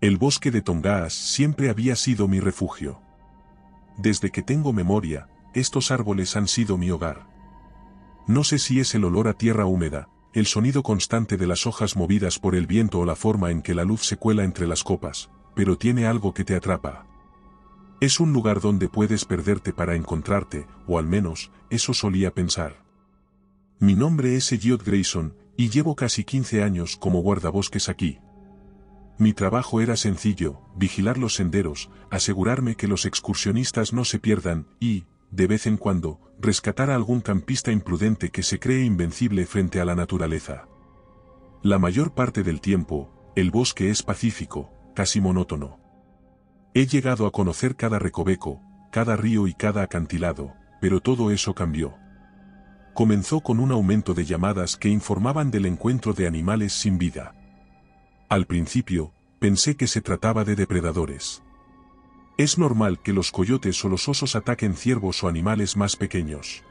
El bosque de Tongass siempre había sido mi refugio. Desde que tengo memoria, estos árboles han sido mi hogar. No sé si es el olor a tierra húmeda, el sonido constante de las hojas movidas por el viento o la forma en que la luz se cuela entre las copas, pero tiene algo que te atrapa. Es un lugar donde puedes perderte para encontrarte, o al menos, eso solía pensar. Mi nombre es Elliot Grayson, y llevo casi 15 años como guardabosques aquí. Mi trabajo era sencillo, vigilar los senderos, asegurarme que los excursionistas no se pierdan y, de vez en cuando, rescatar a algún campista imprudente que se cree invencible frente a la naturaleza. La mayor parte del tiempo, el bosque es pacífico, casi monótono. He llegado a conocer cada recoveco, cada río y cada acantilado, pero todo eso cambió. Comenzó con un aumento de llamadas que informaban del encuentro de animales sin vida. Al principio, pensé que se trataba de depredadores. Es normal que los coyotes o los osos ataquen ciervos o animales más pequeños.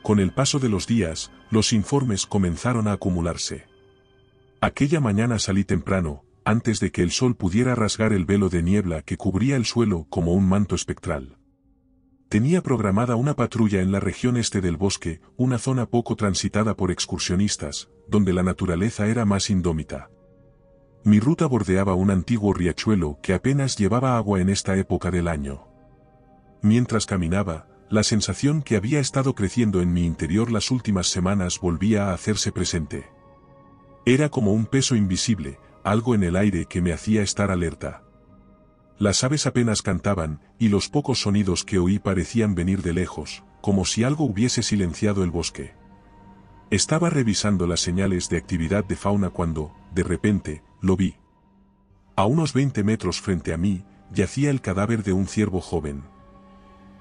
Con el paso de los días, los informes comenzaron a acumularse. Aquella mañana salí temprano, antes de que el sol pudiera rasgar el velo de niebla que cubría el suelo como un manto espectral. Tenía programada una patrulla en la región este del bosque, una zona poco transitada por excursionistas, donde la naturaleza era más indómita. Mi ruta bordeaba un antiguo riachuelo que apenas llevaba agua en esta época del año. Mientras caminaba, la sensación que había estado creciendo en mi interior las últimas semanas volvía a hacerse presente. Era como un peso invisible, algo en el aire que me hacía estar alerta. Las aves apenas cantaban, y los pocos sonidos que oí parecían venir de lejos, como si algo hubiese silenciado el bosque. Estaba revisando las señales de actividad de fauna cuando, de repente, lo vi. A unos 20 metros frente a mí, yacía el cadáver de un ciervo joven.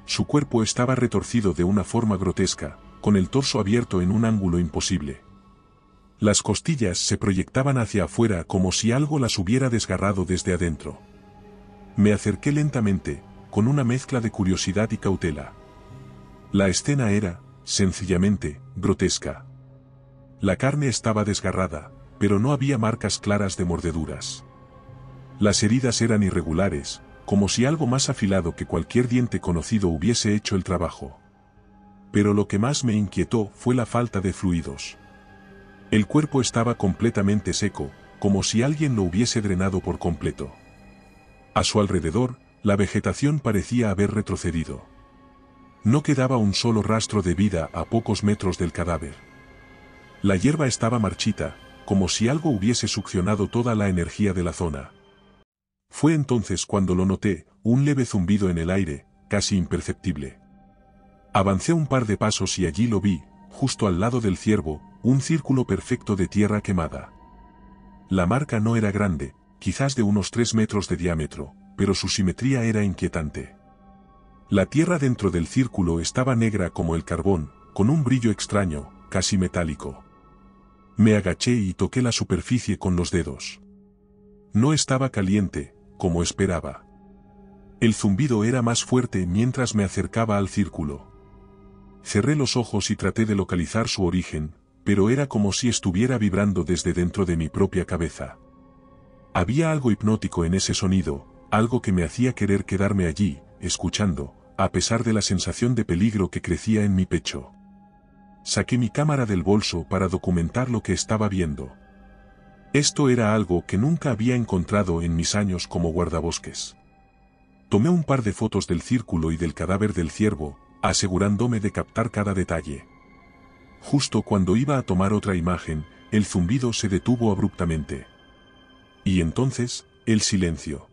Su cuerpo estaba retorcido de una forma grotesca, con el torso abierto en un ángulo imposible. Las costillas se proyectaban hacia afuera como si algo las hubiera desgarrado desde adentro. Me acerqué lentamente, con una mezcla de curiosidad y cautela. La escena era, sencillamente, grotesca. La carne estaba desgarrada, pero no había marcas claras de mordeduras. Las heridas eran irregulares, como si algo más afilado que cualquier diente conocido hubiese hecho el trabajo. Pero lo que más me inquietó fue la falta de fluidos. El cuerpo estaba completamente seco, como si alguien lo hubiese drenado por completo. A su alrededor, la vegetación parecía haber retrocedido. No quedaba un solo rastro de vida a pocos metros del cadáver. La hierba estaba marchita, como si algo hubiese succionado toda la energía de la zona. Fue entonces cuando lo noté, un leve zumbido en el aire, casi imperceptible. Avancé un par de pasos y allí lo vi, justo al lado del ciervo, un círculo perfecto de tierra quemada. La marca no era grande, quizás de unos 3 metros de diámetro, pero su simetría era inquietante. La tierra dentro del círculo estaba negra como el carbón, con un brillo extraño, casi metálico. Me agaché y toqué la superficie con los dedos. No estaba caliente, como esperaba. El zumbido era más fuerte mientras me acercaba al círculo. Cerré los ojos y traté de localizar su origen, pero era como si estuviera vibrando desde dentro de mi propia cabeza. Había algo hipnótico en ese sonido, algo que me hacía querer quedarme allí, escuchando, a pesar de la sensación de peligro que crecía en mi pecho. Saqué mi cámara del bolso para documentar lo que estaba viendo. Esto era algo que nunca había encontrado en mis años como guardabosques. Tomé un par de fotos del círculo y del cadáver del ciervo, asegurándome de captar cada detalle. Justo cuando iba a tomar otra imagen, el zumbido se detuvo abruptamente. Y entonces, el silencio.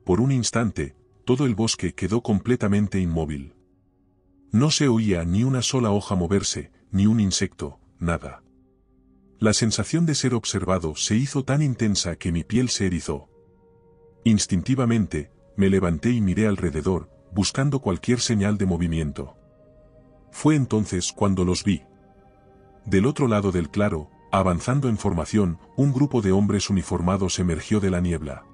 Por un instante, todo el bosque quedó completamente inmóvil. No se oía ni una sola hoja moverse, ni un insecto, nada. La sensación de ser observado se hizo tan intensa que mi piel se erizó. Instintivamente, me levanté y miré alrededor, buscando cualquier señal de movimiento. Fue entonces cuando los vi. Del otro lado del claro, avanzando en formación, un grupo de hombres uniformados emergió de la niebla.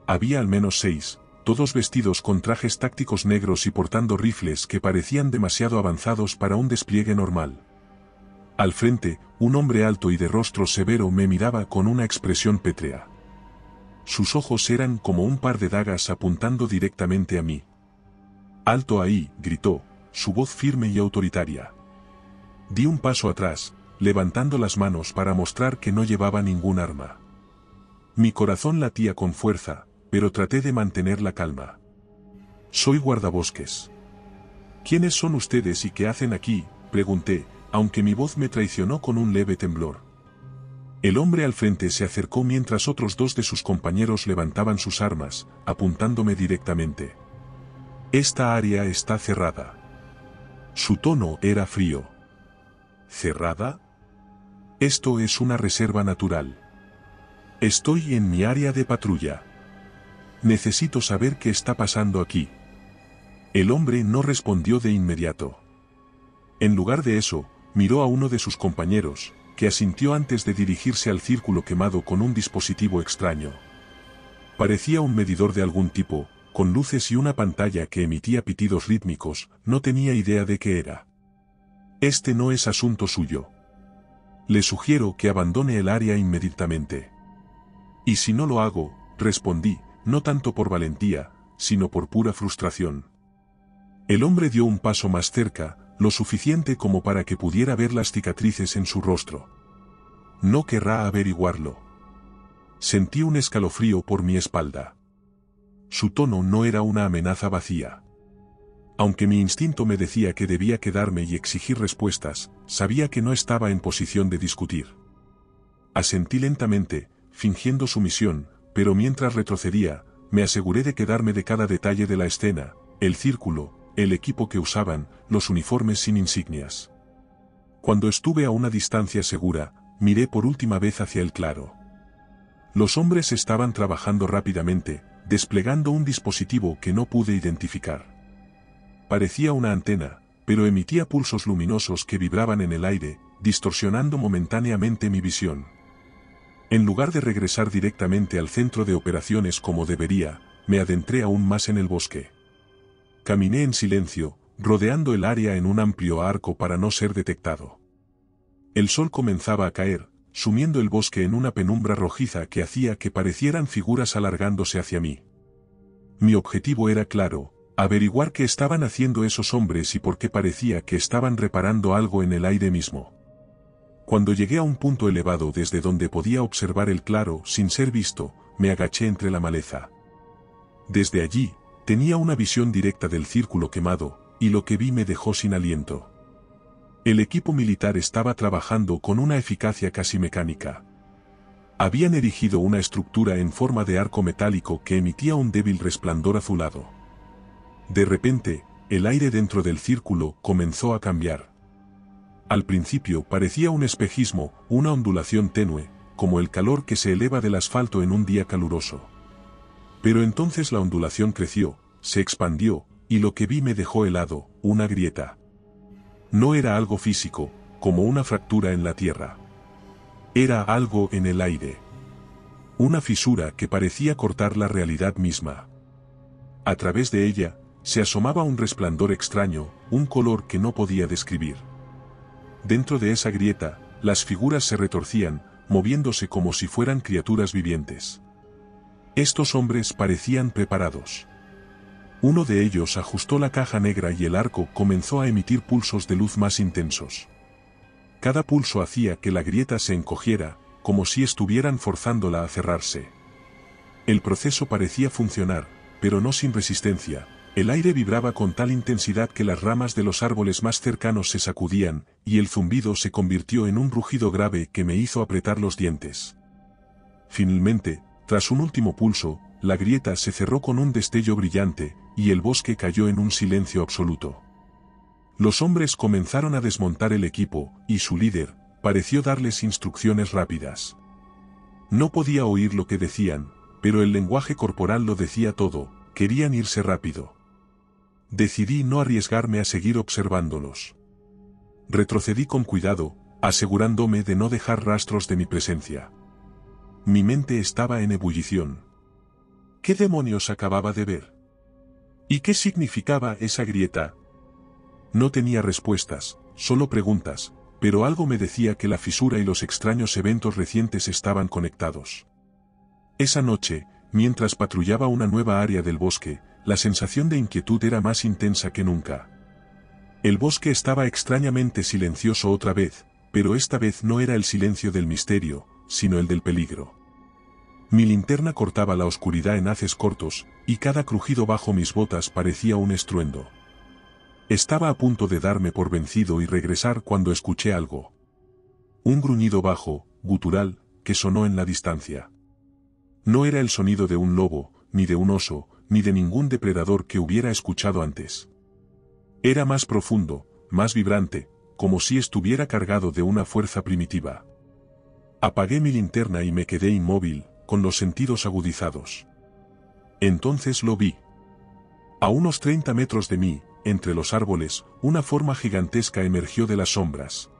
Había al menos 6, todos vestidos con trajes tácticos negros y portando rifles que parecían demasiado avanzados para un despliegue normal. Al frente, un hombre alto y de rostro severo me miraba con una expresión pétrea. Sus ojos eran como un par de dagas apuntando directamente a mí. «¡Alto ahí!», gritó, su voz firme y autoritaria. Di un paso atrás, levantando las manos para mostrar que no llevaba ningún arma. Mi corazón latía con fuerza, pero traté de mantener la calma. «Soy guardabosques». «¿Quiénes son ustedes y qué hacen aquí?», pregunté, aunque mi voz me traicionó con un leve temblor. El hombre al frente se acercó mientras otros dos de sus compañeros levantaban sus armas, apuntándome directamente. «Esta área está cerrada». Su tono era frío. «¿Cerrada? Esto es una reserva natural. Estoy en mi área de patrulla. Necesito saber qué está pasando aquí». El hombre no respondió de inmediato. En lugar de eso, miró a uno de sus compañeros, que asintió antes de dirigirse al círculo quemado con un dispositivo extraño. Parecía un medidor de algún tipo, con luces y una pantalla que emitía pitidos rítmicos, no tenía idea de qué era. «Este no es asunto suyo. Le sugiero que abandone el área inmediatamente». «¿Y si no lo hago?», respondí, no tanto por valentía, sino por pura frustración. El hombre dio un paso más cerca, lo suficiente como para que pudiera ver las cicatrices en su rostro. «No querrá averiguarlo». Sentí un escalofrío por mi espalda. Su tono no era una amenaza vacía. Aunque mi instinto me decía que debía quedarme y exigir respuestas, sabía que no estaba en posición de discutir. Asentí lentamente, fingiendo sumisión, pero mientras retrocedía, me aseguré de quedarme de cada detalle de la escena, el círculo, el equipo que usaban, los uniformes sin insignias. Cuando estuve a una distancia segura, miré por última vez hacia el claro. Los hombres estaban trabajando rápidamente, desplegando un dispositivo que no pude identificar. Parecía una antena, pero emitía pulsos luminosos que vibraban en el aire, distorsionando momentáneamente mi visión. En lugar de regresar directamente al centro de operaciones como debería, me adentré aún más en el bosque. Caminé en silencio, rodeando el área en un amplio arco para no ser detectado. El sol comenzaba a caer, sumiendo el bosque en una penumbra rojiza que hacía que parecieran figuras alargándose hacia mí. Mi objetivo era claro: averiguar qué estaban haciendo esos hombres y por qué parecía que estaban reparando algo en el aire mismo. Cuando llegué a un punto elevado desde donde podía observar el claro sin ser visto, me agaché entre la maleza. Desde allí, tenía una visión directa del círculo quemado, y lo que vi me dejó sin aliento. El equipo militar estaba trabajando con una eficacia casi mecánica. Habían erigido una estructura en forma de arco metálico que emitía un débil resplandor azulado. De repente, el aire dentro del círculo comenzó a cambiar. Al principio parecía un espejismo, una ondulación tenue, como el calor que se eleva del asfalto en un día caluroso. Pero entonces la ondulación creció, se expandió, y lo que vi me dejó helado: una grieta. No era algo físico, como una fractura en la tierra. Era algo en el aire. Una fisura que parecía cortar la realidad misma. A través de ella, se asomaba un resplandor extraño, un color que no podía describir. Dentro de esa grieta, las figuras se retorcían, moviéndose como si fueran criaturas vivientes. Estos hombres parecían preparados. Uno de ellos ajustó la caja negra y el arco comenzó a emitir pulsos de luz más intensos. Cada pulso hacía que la grieta se encogiera, como si estuvieran forzándola a cerrarse. El proceso parecía funcionar, pero no sin resistencia. El aire vibraba con tal intensidad que las ramas de los árboles más cercanos se sacudían, y el zumbido se convirtió en un rugido grave que me hizo apretar los dientes. Finalmente, tras un último pulso, la grieta se cerró con un destello brillante, y el bosque cayó en un silencio absoluto. Los hombres comenzaron a desmontar el equipo, y su líder pareció darles instrucciones rápidas. No podía oír lo que decían, pero el lenguaje corporal lo decía todo: querían irse rápido. Decidí no arriesgarme a seguir observándolos. Retrocedí con cuidado, asegurándome de no dejar rastros de mi presencia. Mi mente estaba en ebullición. ¿Qué demonios acababa de ver? ¿Y qué significaba esa grieta? No tenía respuestas, solo preguntas, pero algo me decía que la fisura y los extraños eventos recientes estaban conectados. Esa noche, Mientras patrullaba una nueva área del bosque, la sensación de inquietud era más intensa que nunca. El bosque estaba extrañamente silencioso otra vez, pero esta vez no era el silencio del misterio, sino el del peligro. Mi linterna cortaba la oscuridad en haces cortos, y cada crujido bajo mis botas parecía un estruendo. Estaba a punto de darme por vencido y regresar cuando escuché algo. Un gruñido bajo, gutural, que sonó en la distancia. No era el sonido de un lobo, ni de un oso, ni de ningún depredador que hubiera escuchado antes. Era más profundo, más vibrante, como si estuviera cargado de una fuerza primitiva. Apagué mi linterna y me quedé inmóvil, con los sentidos agudizados. Entonces lo vi. A unos 30 metros de mí, entre los árboles, una forma gigantesca emergió de las sombras.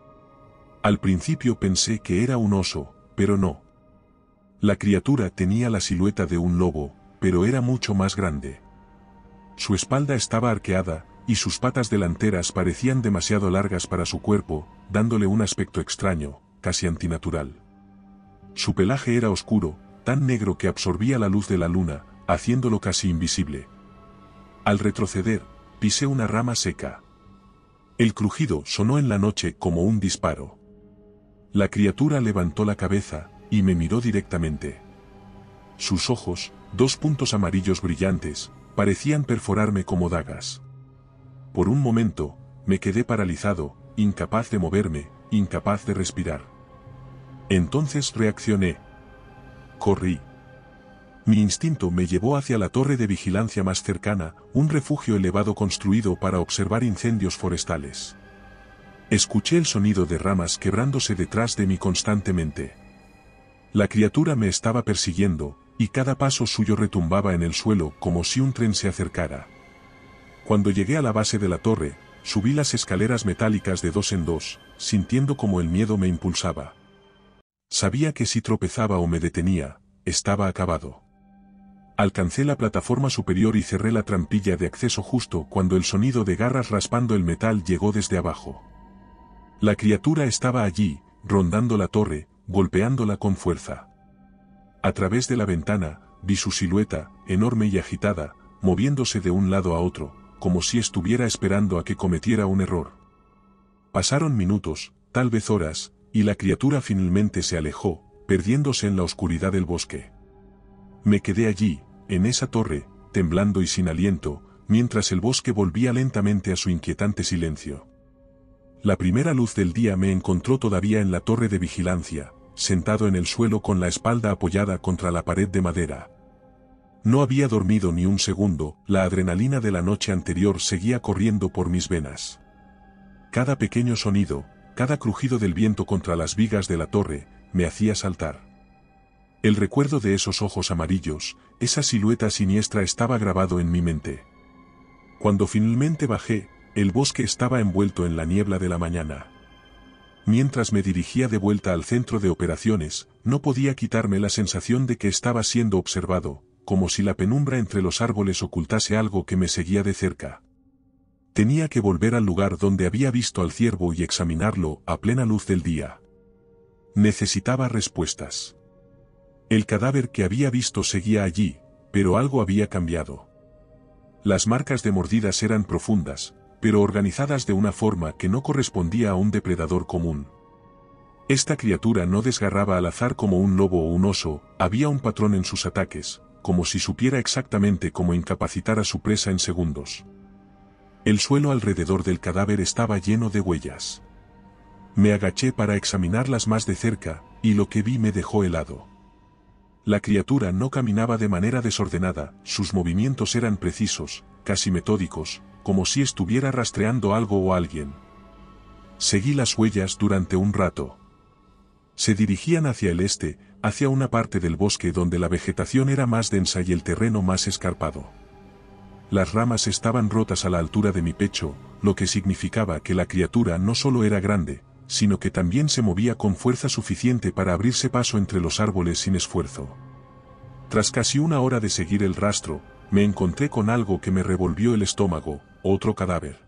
Al principio pensé que era un oso, pero no. La criatura tenía la silueta de un lobo, pero era mucho más grande. Su espalda estaba arqueada, y sus patas delanteras parecían demasiado largas para su cuerpo, dándole un aspecto extraño, casi antinatural. Su pelaje era oscuro, tan negro que absorbía la luz de la luna, haciéndolo casi invisible. Al retroceder, pisé una rama seca. El crujido sonó en la noche como un disparo. La criatura levantó la cabeza, y me miró directamente. Sus ojos, 2 puntos amarillos brillantes, parecían perforarme como dagas. Por un momento, me quedé paralizado, incapaz de moverme, incapaz de respirar. Entonces reaccioné. Corrí. Mi instinto me llevó hacia la torre de vigilancia más cercana, un refugio elevado construido para observar incendios forestales. Escuché el sonido de ramas quebrándose detrás de mí constantemente. La criatura me estaba persiguiendo, y cada paso suyo retumbaba en el suelo como si un tren se acercara. Cuando llegué a la base de la torre, subí las escaleras metálicas de 2 en 2, sintiendo como el miedo me impulsaba. Sabía que si tropezaba o me detenía, estaba acabado. Alcancé la plataforma superior y cerré la trampilla de acceso justo cuando el sonido de garras raspando el metal llegó desde abajo. La criatura estaba allí, rondando la torre, golpeándola con fuerza. A través de la ventana, vi su silueta, enorme y agitada, moviéndose de un lado a otro, como si estuviera esperando a que cometiera un error. Pasaron minutos, tal vez horas, y la criatura finalmente se alejó, perdiéndose en la oscuridad del bosque. Me quedé allí, en esa torre, temblando y sin aliento, mientras el bosque volvía lentamente a su inquietante silencio. La primera luz del día me encontró todavía en la torre de vigilancia, sentado en el suelo con la espalda apoyada contra la pared de madera. No había dormido ni un segundo, la adrenalina de la noche anterior seguía corriendo por mis venas. Cada pequeño sonido, cada crujido del viento contra las vigas de la torre, me hacía saltar. El recuerdo de esos ojos amarillos, esa silueta siniestra estaba grabado en mi mente. Cuando finalmente bajé, el bosque estaba envuelto en la niebla de la mañana. Mientras me dirigía de vuelta al centro de operaciones, no podía quitarme la sensación de que estaba siendo observado, como si la penumbra entre los árboles ocultase algo que me seguía de cerca. Tenía que volver al lugar donde había visto al ciervo y examinarlo a plena luz del día. Necesitaba respuestas. El cadáver que había visto seguía allí, pero algo había cambiado. Las marcas de mordidas eran profundas, pero organizadas de una forma que no correspondía a un depredador común. Esta criatura no desgarraba al azar como un lobo o un oso, había un patrón en sus ataques, como si supiera exactamente cómo incapacitar a su presa en segundos. El suelo alrededor del cadáver estaba lleno de huellas. Me agaché para examinarlas más de cerca, y lo que vi me dejó helado. La criatura no caminaba de manera desordenada, sus movimientos eran precisos, casi metódicos, como si estuviera rastreando algo o alguien. Seguí las huellas durante un rato. Se dirigían hacia el este, hacia una parte del bosque donde la vegetación era más densa y el terreno más escarpado. Las ramas estaban rotas a la altura de mi pecho, lo que significaba que la criatura no solo era grande, sino que también se movía con fuerza suficiente para abrirse paso entre los árboles sin esfuerzo. Tras casi una hora de seguir el rastro, me encontré con algo que me revolvió el estómago, otro cadáver.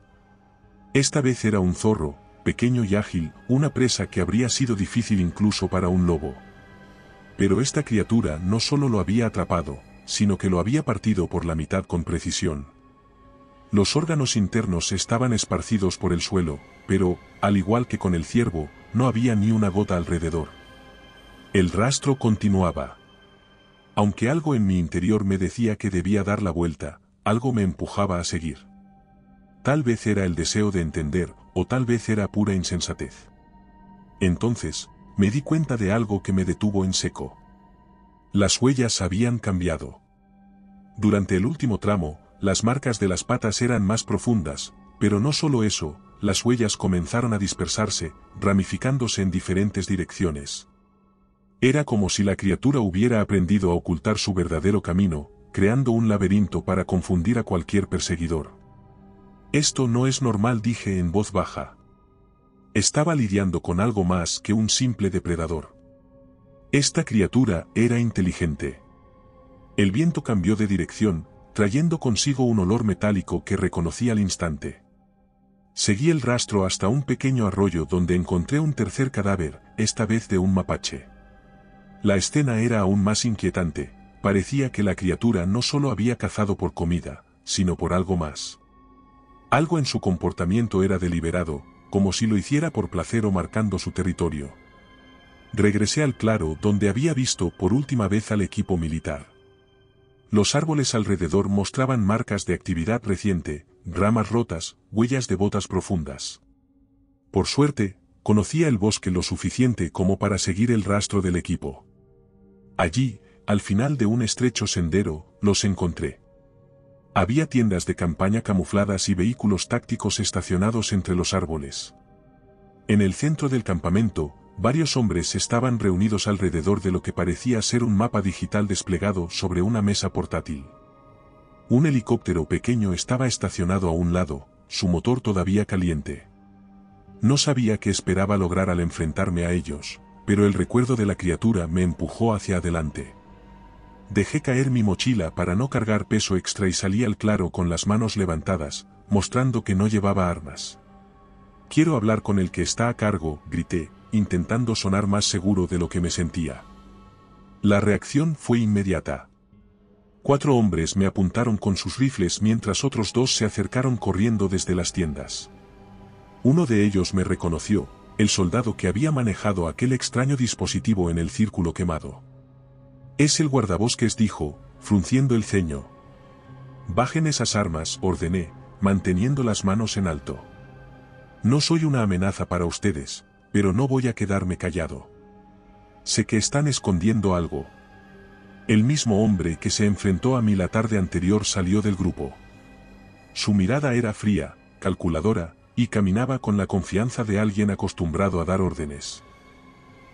Esta vez era un zorro, pequeño y ágil, una presa que habría sido difícil incluso para un lobo. Pero esta criatura no solo lo había atrapado, sino que lo había partido por la mitad con precisión. Los órganos internos estaban esparcidos por el suelo, pero, al igual que con el ciervo, no había ni una gota alrededor. El rastro continuaba. Aunque algo en mi interior me decía que debía dar la vuelta, algo me empujaba a seguir. Tal vez era el deseo de entender, o tal vez era pura insensatez. Entonces, me di cuenta de algo que me detuvo en seco. Las huellas habían cambiado. Durante el último tramo, las marcas de las patas eran más profundas, pero no solo eso, las huellas comenzaron a dispersarse, ramificándose en diferentes direcciones. Era como si la criatura hubiera aprendido a ocultar su verdadero camino, creando un laberinto para confundir a cualquier perseguidor. Esto no es normal, dije en voz baja. Estaba lidiando con algo más que un simple depredador. Esta criatura era inteligente. El viento cambió de dirección, trayendo consigo un olor metálico que reconocí al instante. Seguí el rastro hasta un pequeño arroyo donde encontré un tercer cadáver, esta vez de un mapache. La escena era aún más inquietante, parecía que la criatura no solo había cazado por comida, sino por algo más. Algo en su comportamiento era deliberado, como si lo hiciera por placer o marcando su territorio. Regresé al claro donde había visto por última vez al equipo militar. Los árboles alrededor mostraban marcas de actividad reciente, ramas rotas, huellas de botas profundas. Por suerte, conocía el bosque lo suficiente como para seguir el rastro del equipo. Allí, al final de un estrecho sendero, los encontré. Había tiendas de campaña camufladas y vehículos tácticos estacionados entre los árboles. En el centro del campamento, varios hombres estaban reunidos alrededor de lo que parecía ser un mapa digital desplegado sobre una mesa portátil. Un helicóptero pequeño estaba estacionado a un lado, su motor todavía caliente. No sabía qué esperaba lograr al enfrentarme a ellos, pero el recuerdo de la criatura me empujó hacia adelante. Dejé caer mi mochila para no cargar peso extra y salí al claro con las manos levantadas, mostrando que no llevaba armas. «Quiero hablar con el que está a cargo», grité, intentando sonar más seguro de lo que me sentía. La reacción fue inmediata. 4 hombres me apuntaron con sus rifles mientras otros 2 se acercaron corriendo desde las tiendas. Uno de ellos me reconoció, el soldado que había manejado aquel extraño dispositivo en el círculo quemado. «Es el guardabosques», dijo, frunciendo el ceño. «Bajen esas armas», ordené, manteniendo las manos en alto. «No soy una amenaza para ustedes, pero no voy a quedarme callado. Sé que están escondiendo algo». El mismo hombre que se enfrentó a mí la tarde anterior salió del grupo. Su mirada era fría, calculadora, y caminaba con la confianza de alguien acostumbrado a dar órdenes.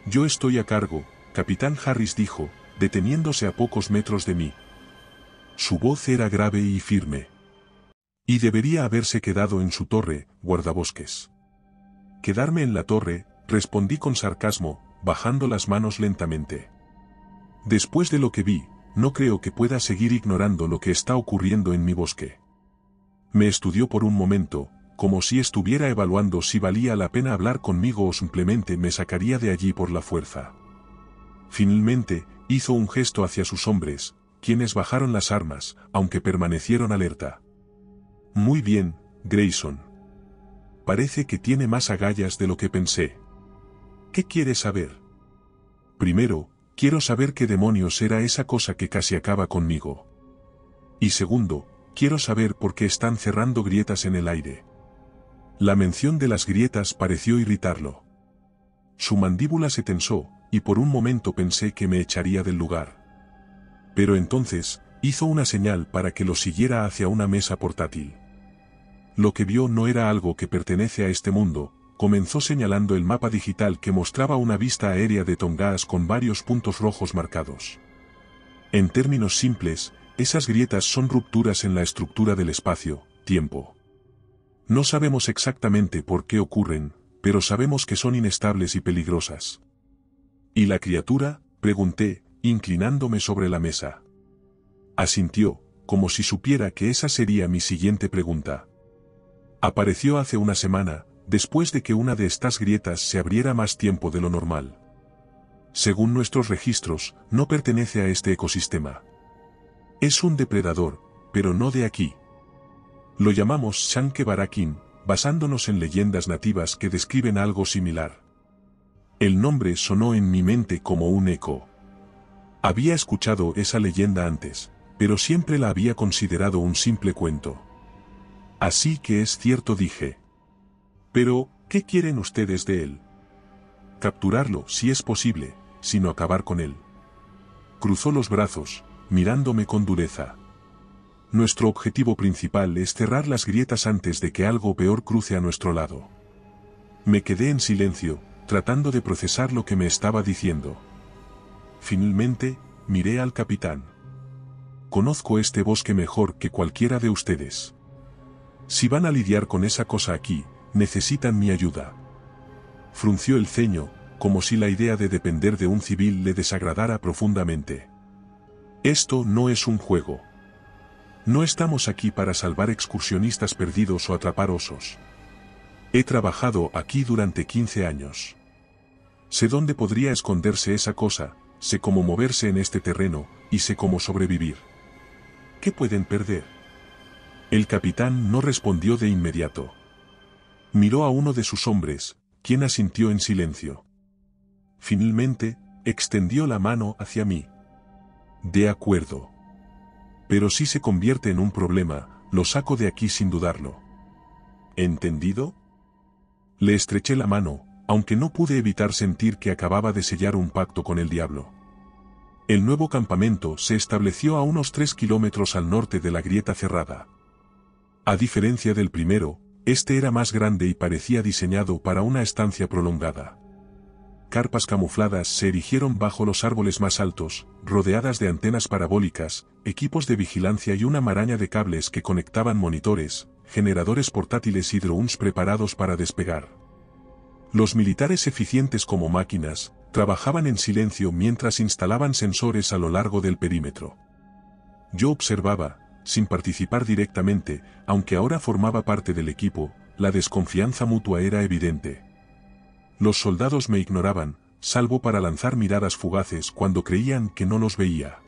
«Yo estoy a cargo», Capitán Harris dijo, deteniéndose a pocos metros de mí. Su voz era grave y firme. Y debería haberse quedado en su torre, guardabosques. «Quedarme en la torre», respondí con sarcasmo, bajando las manos lentamente. «Después de lo que vi, no creo que pueda seguir ignorando lo que está ocurriendo en mi bosque». Me estudió por un momento, como si estuviera evaluando si valía la pena hablar conmigo o simplemente me sacaría de allí por la fuerza. Finalmente, hizo un gesto hacia sus hombres, quienes bajaron las armas, aunque permanecieron alerta. «Muy bien, Grayson. Parece que tiene más agallas de lo que pensé. ¿Qué quiere saber?» «Primero, quiero saber qué demonios era esa cosa que casi acaba conmigo. Y segundo, quiero saber por qué están cerrando grietas en el aire». La mención de las grietas pareció irritarlo. Su mandíbula se tensó, y por un momento pensé que me echaría del lugar. Pero entonces, hizo una señal para que lo siguiera hacia una mesa portátil. Lo que vio no era algo que pertenece a este mundo, comenzó señalando el mapa digital que mostraba una vista aérea de Tongass con varios puntos rojos marcados. En términos simples, esas grietas son rupturas en la estructura del espacio-tiempo. No sabemos exactamente por qué ocurren, pero sabemos que son inestables y peligrosas. ¿Y la criatura?, pregunté, inclinándome sobre la mesa. Asintió, como si supiera que esa sería mi siguiente pregunta. Apareció hace una semana, después de que una de estas grietas se abriera más tiempo de lo normal. Según nuestros registros, no pertenece a este ecosistema. Es un depredador, pero no de aquí. Lo llamamos Shanke Barakin, basándonos en leyendas nativas que describen algo similar. El nombre sonó en mi mente como un eco. Había escuchado esa leyenda antes, pero siempre la había considerado un simple cuento. Así que es cierto, dije. Pero, ¿qué quieren ustedes de él? Capturarlo, si es posible, sino acabar con él. Cruzó los brazos, mirándome con dureza. Nuestro objetivo principal es cerrar las grietas antes de que algo peor cruce a nuestro lado. Me quedé en silencio, tratando de procesar lo que me estaba diciendo. Finalmente, miré al capitán. Conozco este bosque mejor que cualquiera de ustedes. Si van a lidiar con esa cosa aquí, necesitan mi ayuda. Frunció el ceño, como si la idea de depender de un civil le desagradara profundamente. Esto no es un juego. No estamos aquí para salvar excursionistas perdidos o atrapar osos. He trabajado aquí durante 15 años. Sé dónde podría esconderse esa cosa, sé cómo moverse en este terreno, y sé cómo sobrevivir. ¿Qué pueden perder? El capitán no respondió de inmediato. Miró a uno de sus hombres, quien asintió en silencio. Finalmente, extendió la mano hacia mí. De acuerdo. Pero si se convierte en un problema, lo saco de aquí sin dudarlo. ¿Entendido? Le estreché la mano, aunque no pude evitar sentir que acababa de sellar un pacto con el diablo. El nuevo campamento se estableció a unos 3 kilómetros al norte de la grieta cerrada. A diferencia del primero, este era más grande y parecía diseñado para una estancia prolongada. Carpas camufladas se erigieron bajo los árboles más altos, rodeadas de antenas parabólicas, equipos de vigilancia y una maraña de cables que conectaban monitores, generadores portátiles y drones preparados para despegar. Los militares, eficientes como máquinas, trabajaban en silencio mientras instalaban sensores a lo largo del perímetro. Yo observaba, sin participar directamente, aunque ahora formaba parte del equipo, la desconfianza mutua era evidente. Los soldados me ignoraban, salvo para lanzar miradas fugaces cuando creían que no los veía.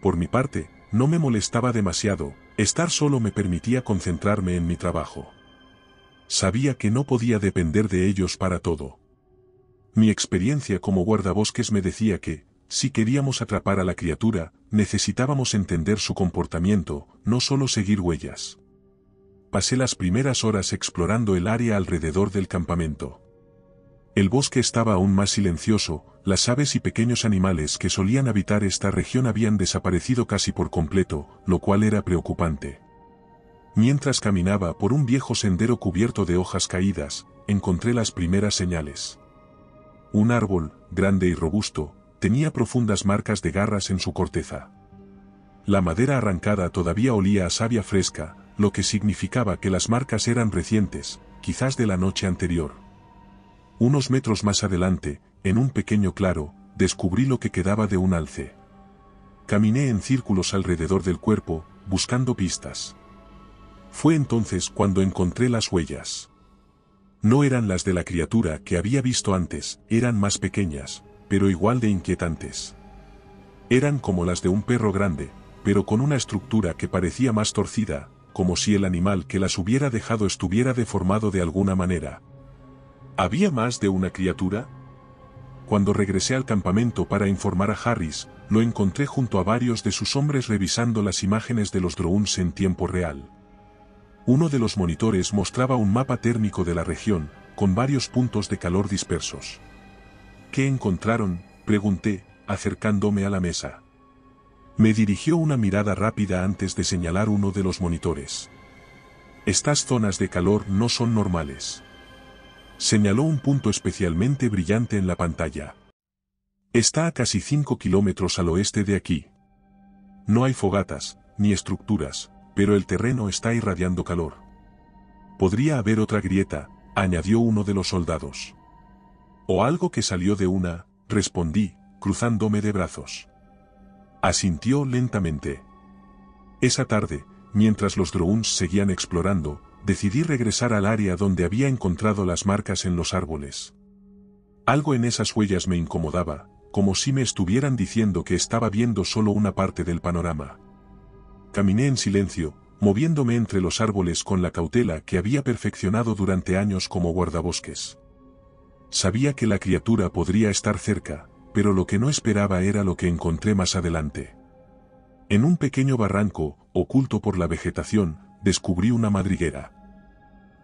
Por mi parte, no me molestaba demasiado, estar solo me permitía concentrarme en mi trabajo. Sabía que no podía depender de ellos para todo. Mi experiencia como guardabosques me decía que, si queríamos atrapar a la criatura, necesitábamos entender su comportamiento, no solo seguir huellas. Pasé las primeras horas explorando el área alrededor del campamento. El bosque estaba aún más silencioso, las aves y pequeños animales que solían habitar esta región habían desaparecido casi por completo, lo cual era preocupante. Mientras caminaba por un viejo sendero cubierto de hojas caídas, encontré las primeras señales. Un árbol, grande y robusto, tenía profundas marcas de garras en su corteza. La madera arrancada todavía olía a savia fresca, lo que significaba que las marcas eran recientes, quizás de la noche anterior. Unos metros más adelante, en un pequeño claro, descubrí lo que quedaba de un alce. Caminé en círculos alrededor del cuerpo, buscando pistas. Fue entonces cuando encontré las huellas. No eran las de la criatura que había visto antes, eran más pequeñas, pero igual de inquietantes. Eran como las de un perro grande, pero con una estructura que parecía más torcida, como si el animal que las hubiera dejado estuviera deformado de alguna manera. ¿Había más de una criatura? Cuando regresé al campamento para informar a Harris, lo encontré junto a varios de sus hombres revisando las imágenes de los drones en tiempo real. Uno de los monitores mostraba un mapa térmico de la región, con varios puntos de calor dispersos. ¿Qué encontraron?, pregunté, acercándome a la mesa. Me dirigió una mirada rápida antes de señalar uno de los monitores. Estas zonas de calor no son normales. Señaló un punto especialmente brillante en la pantalla. Está a casi 5 kilómetros al oeste de aquí. No hay fogatas, ni estructuras, pero el terreno está irradiando calor. Podría haber otra grieta, añadió uno de los soldados. O algo que salió de una, respondí, cruzándome de brazos. Asintió lentamente. Esa tarde, mientras los drones seguían explorando, decidí regresar al área donde había encontrado las marcas en los árboles. Algo en esas huellas me incomodaba, como si me estuvieran diciendo que estaba viendo solo una parte del panorama. Caminé en silencio, moviéndome entre los árboles con la cautela que había perfeccionado durante años como guardabosques. Sabía que la criatura podría estar cerca, pero lo que no esperaba era lo que encontré más adelante. En un pequeño barranco, oculto por la vegetación, descubrí una madriguera.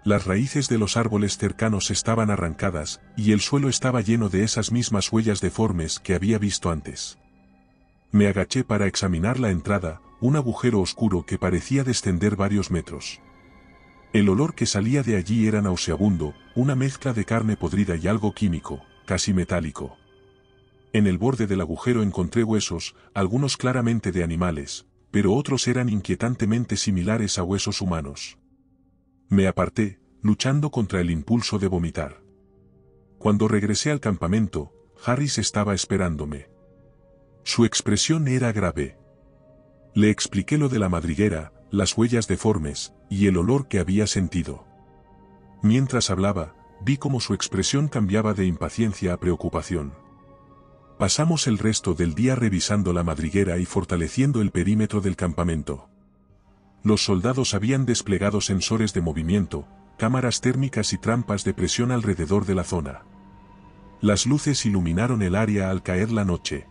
Las raíces de los árboles cercanos estaban arrancadas, y el suelo estaba lleno de esas mismas huellas deformes que había visto antes. Me agaché para examinar la entrada, un agujero oscuro que parecía descender varios metros. El olor que salía de allí era nauseabundo, una mezcla de carne podrida y algo químico, casi metálico. En el borde del agujero encontré huesos, algunos claramente de animales, pero otros eran inquietantemente similares a huesos humanos. Me aparté, luchando contra el impulso de vomitar. Cuando regresé al campamento, Harris estaba esperándome. Su expresión era grave. Le expliqué lo de la madriguera, las huellas deformes, y el olor que había sentido. Mientras hablaba, vi cómo su expresión cambiaba de impaciencia a preocupación. Pasamos el resto del día revisando la madriguera y fortaleciendo el perímetro del campamento. Los soldados habían desplegado sensores de movimiento, cámaras térmicas y trampas de presión alrededor de la zona. Las luces iluminaron el área al caer la noche.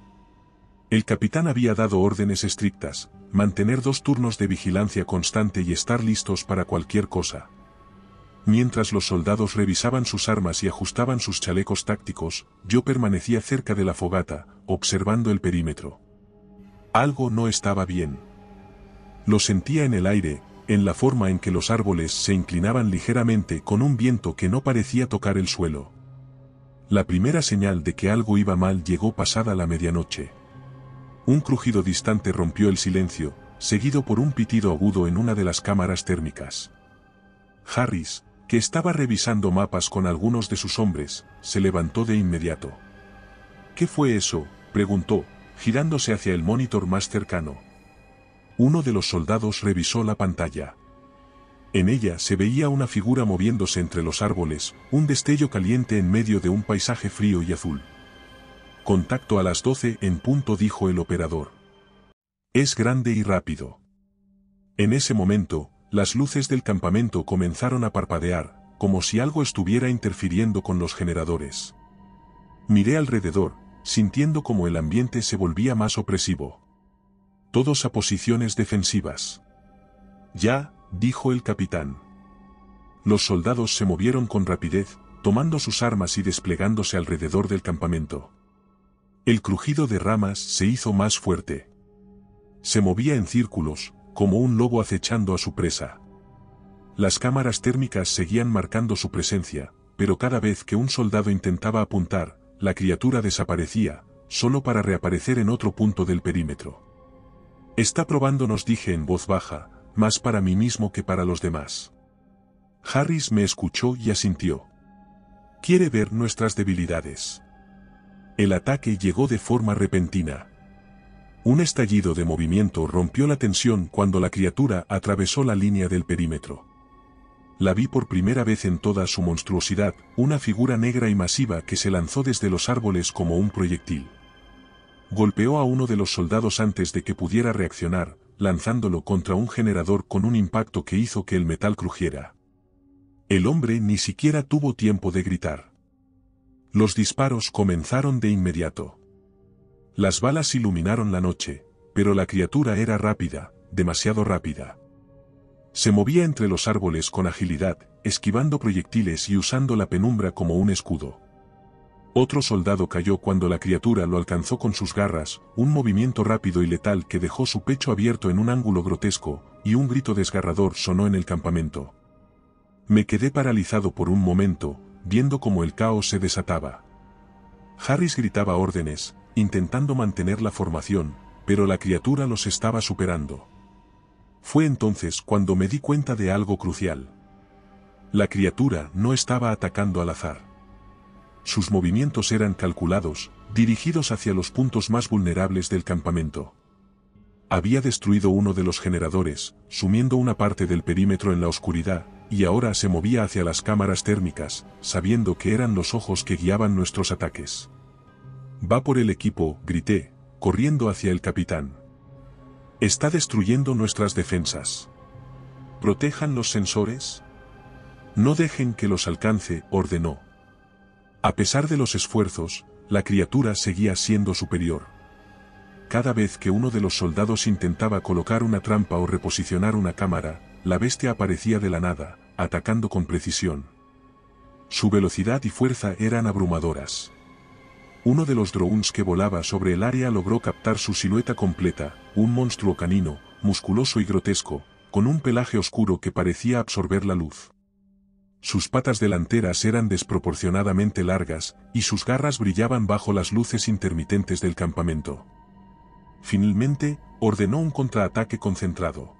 El capitán había dado órdenes estrictas, mantener 2 turnos de vigilancia constante y estar listos para cualquier cosa. Mientras los soldados revisaban sus armas y ajustaban sus chalecos tácticos, yo permanecía cerca de la fogata, observando el perímetro. Algo no estaba bien. Lo sentía en el aire, en la forma en que los árboles se inclinaban ligeramente con un viento que no parecía tocar el suelo. La primera señal de que algo iba mal llegó pasada la medianoche. Un crujido distante rompió el silencio, seguido por un pitido agudo en una de las cámaras térmicas. Harris, que estaba revisando mapas con algunos de sus hombres, se levantó de inmediato. ¿Qué fue eso?, preguntó, girándose hacia el monitor más cercano. Uno de los soldados revisó la pantalla. En ella se veía una figura moviéndose entre los árboles, un destello caliente en medio de un paisaje frío y azul. Contacto a las 12 en punto, dijo el operador. Es grande y rápido. En ese momento, las luces del campamento comenzaron a parpadear, como si algo estuviera interfiriendo con los generadores. Miré alrededor, sintiendo como el ambiente se volvía más opresivo. Todos a posiciones defensivas. Ya, dijo el capitán. Los soldados se movieron con rapidez, tomando sus armas y desplegándose alrededor del campamento. El crujido de ramas se hizo más fuerte. Se movía en círculos, como un lobo acechando a su presa. Las cámaras térmicas seguían marcando su presencia, pero cada vez que un soldado intentaba apuntar, la criatura desaparecía, solo para reaparecer en otro punto del perímetro. Está probándonos, dije en voz baja, más para mí mismo que para los demás. Harris me escuchó y asintió. Quiere ver nuestras debilidades. El ataque llegó de forma repentina. Un estallido de movimiento rompió la tensión cuando la criatura atravesó la línea del perímetro. La vi por primera vez en toda su monstruosidad, una figura negra y masiva que se lanzó desde los árboles como un proyectil. Golpeó a uno de los soldados antes de que pudiera reaccionar, lanzándolo contra un generador con un impacto que hizo que el metal crujiera. El hombre ni siquiera tuvo tiempo de gritar. Los disparos comenzaron de inmediato. Las balas iluminaron la noche, pero la criatura era rápida, demasiado rápida. Se movía entre los árboles con agilidad, esquivando proyectiles y usando la penumbra como un escudo. Otro soldado cayó cuando la criatura lo alcanzó con sus garras, un movimiento rápido y letal que dejó su pecho abierto en un ángulo grotesco, y un grito desgarrador sonó en el campamento. Me quedé paralizado por un momento, viendo cómo el caos se desataba. Harris gritaba órdenes, intentando mantener la formación, pero la criatura los estaba superando. Fue entonces cuando me di cuenta de algo crucial. La criatura no estaba atacando al azar. Sus movimientos eran calculados, dirigidos hacia los puntos más vulnerables del campamento. Había destruido uno de los generadores, sumiendo una parte del perímetro en la oscuridad, y ahora se movía hacia las cámaras térmicas, sabiendo que eran los ojos que guiaban nuestros ataques. Va por el equipo, grité, corriendo hacia el capitán. Está destruyendo nuestras defensas. ¿Protejan los sensores? No dejen que los alcance, ordenó. A pesar de los esfuerzos, la criatura seguía siendo superior. Cada vez que uno de los soldados intentaba colocar una trampa o reposicionar una cámara, la bestia aparecía de la nada, atacando con precisión. Su velocidad y fuerza eran abrumadoras. Uno de los drones que volaba sobre el área logró captar su silueta completa, un monstruo canino, musculoso y grotesco, con un pelaje oscuro que parecía absorber la luz. Sus patas delanteras eran desproporcionadamente largas, y sus garras brillaban bajo las luces intermitentes del campamento. Finalmente, ordenó un contraataque concentrado.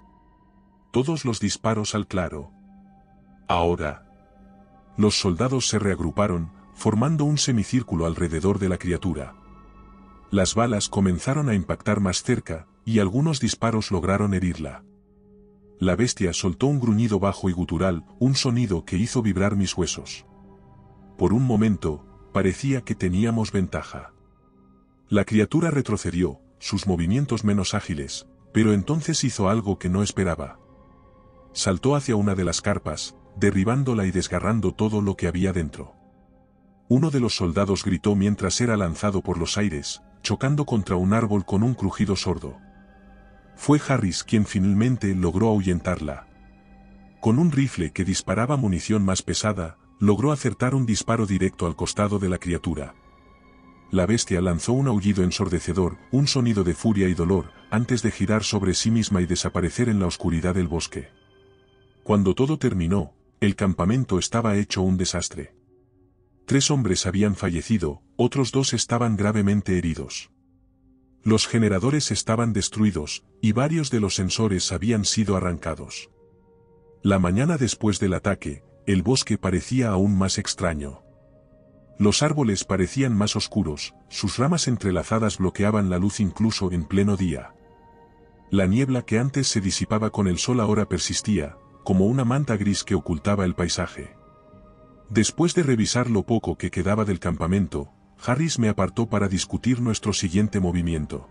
Todos los disparos al claro. Ahora. Los soldados se reagruparon, formando un semicírculo alrededor de la criatura. Las balas comenzaron a impactar más cerca, y algunos disparos lograron herirla. La bestia soltó un gruñido bajo y gutural, un sonido que hizo vibrar mis huesos. Por un momento, parecía que teníamos ventaja. La criatura retrocedió, sus movimientos menos ágiles, pero entonces hizo algo que no esperaba. Saltó hacia una de las carpas, derribándola y desgarrando todo lo que había dentro. Uno de los soldados gritó mientras era lanzado por los aires, chocando contra un árbol con un crujido sordo. Fue Harris quien finalmente logró ahuyentarla. Con un rifle que disparaba munición más pesada, logró acertar un disparo directo al costado de la criatura. La bestia lanzó un aullido ensordecedor, un sonido de furia y dolor, antes de girar sobre sí misma y desaparecer en la oscuridad del bosque. Cuando todo terminó, el campamento estaba hecho un desastre. 3 hombres habían fallecido, otros 2 estaban gravemente heridos. Los generadores estaban destruidos, y varios de los sensores habían sido arrancados. La mañana después del ataque, el bosque parecía aún más extraño. Los árboles parecían más oscuros, sus ramas entrelazadas bloqueaban la luz incluso en pleno día. La niebla que antes se disipaba con el sol ahora persistía, como una manta gris que ocultaba el paisaje. Después de revisar lo poco que quedaba del campamento, Harris me apartó para discutir nuestro siguiente movimiento.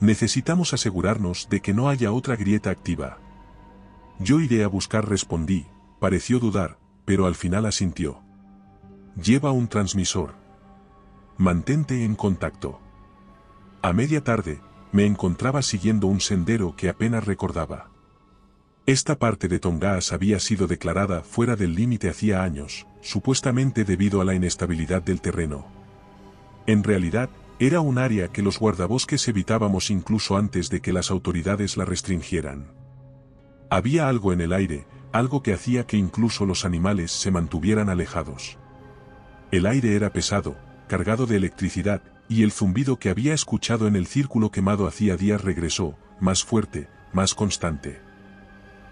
Necesitamos asegurarnos de que no haya otra grieta activa. Yo iré a buscar, respondí. Pareció dudar, pero al final asintió. Lleva un transmisor. Mantente en contacto. A media tarde, me encontraba siguiendo un sendero que apenas recordaba. Esta parte de Tongass había sido declarada fuera del límite hacía años, supuestamente debido a la inestabilidad del terreno. En realidad, era un área que los guardabosques evitábamos incluso antes de que las autoridades la restringieran. Había algo en el aire, algo que hacía que incluso los animales se mantuvieran alejados. El aire era pesado, cargado de electricidad, y el zumbido que había escuchado en el círculo quemado hacía días regresó, más fuerte, más constante.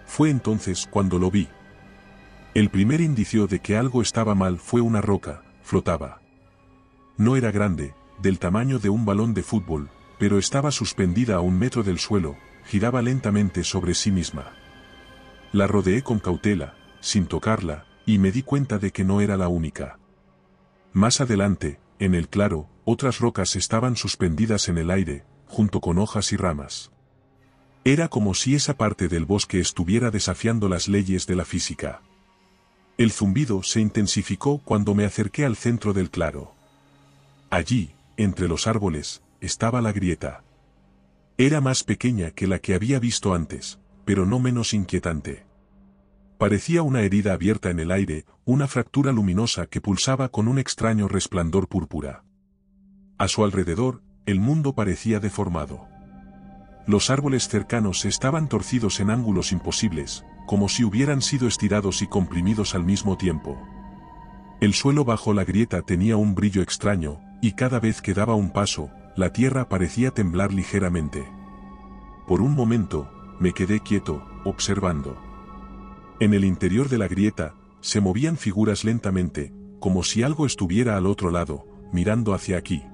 Fue entonces cuando lo vi. El primer indicio de que algo estaba mal fue una roca, flotaba. No era grande, del tamaño de un balón de fútbol, pero estaba suspendida a 1 metro del suelo, giraba lentamente sobre sí misma. La rodeé con cautela, sin tocarla, y me di cuenta de que no era la única. Más adelante, en el claro, otras rocas estaban suspendidas en el aire, junto con hojas y ramas. Era como si esa parte del bosque estuviera desafiando las leyes de la física. El zumbido se intensificó cuando me acerqué al centro del claro. Allí, entre los árboles, estaba la grieta. Era más pequeña que la que había visto antes, pero no menos inquietante. Parecía una herida abierta en el aire, una fractura luminosa que pulsaba con un extraño resplandor púrpura. A su alrededor, el mundo parecía deformado. Los árboles cercanos estaban torcidos en ángulos imposibles, como si hubieran sido estirados y comprimidos al mismo tiempo. El suelo bajo la grieta tenía un brillo extraño, y cada vez que daba un paso, la tierra parecía temblar ligeramente. Por un momento, me quedé quieto, observando. En el interior de la grieta, se movían figuras lentamente, como si algo estuviera al otro lado, mirando hacia aquí.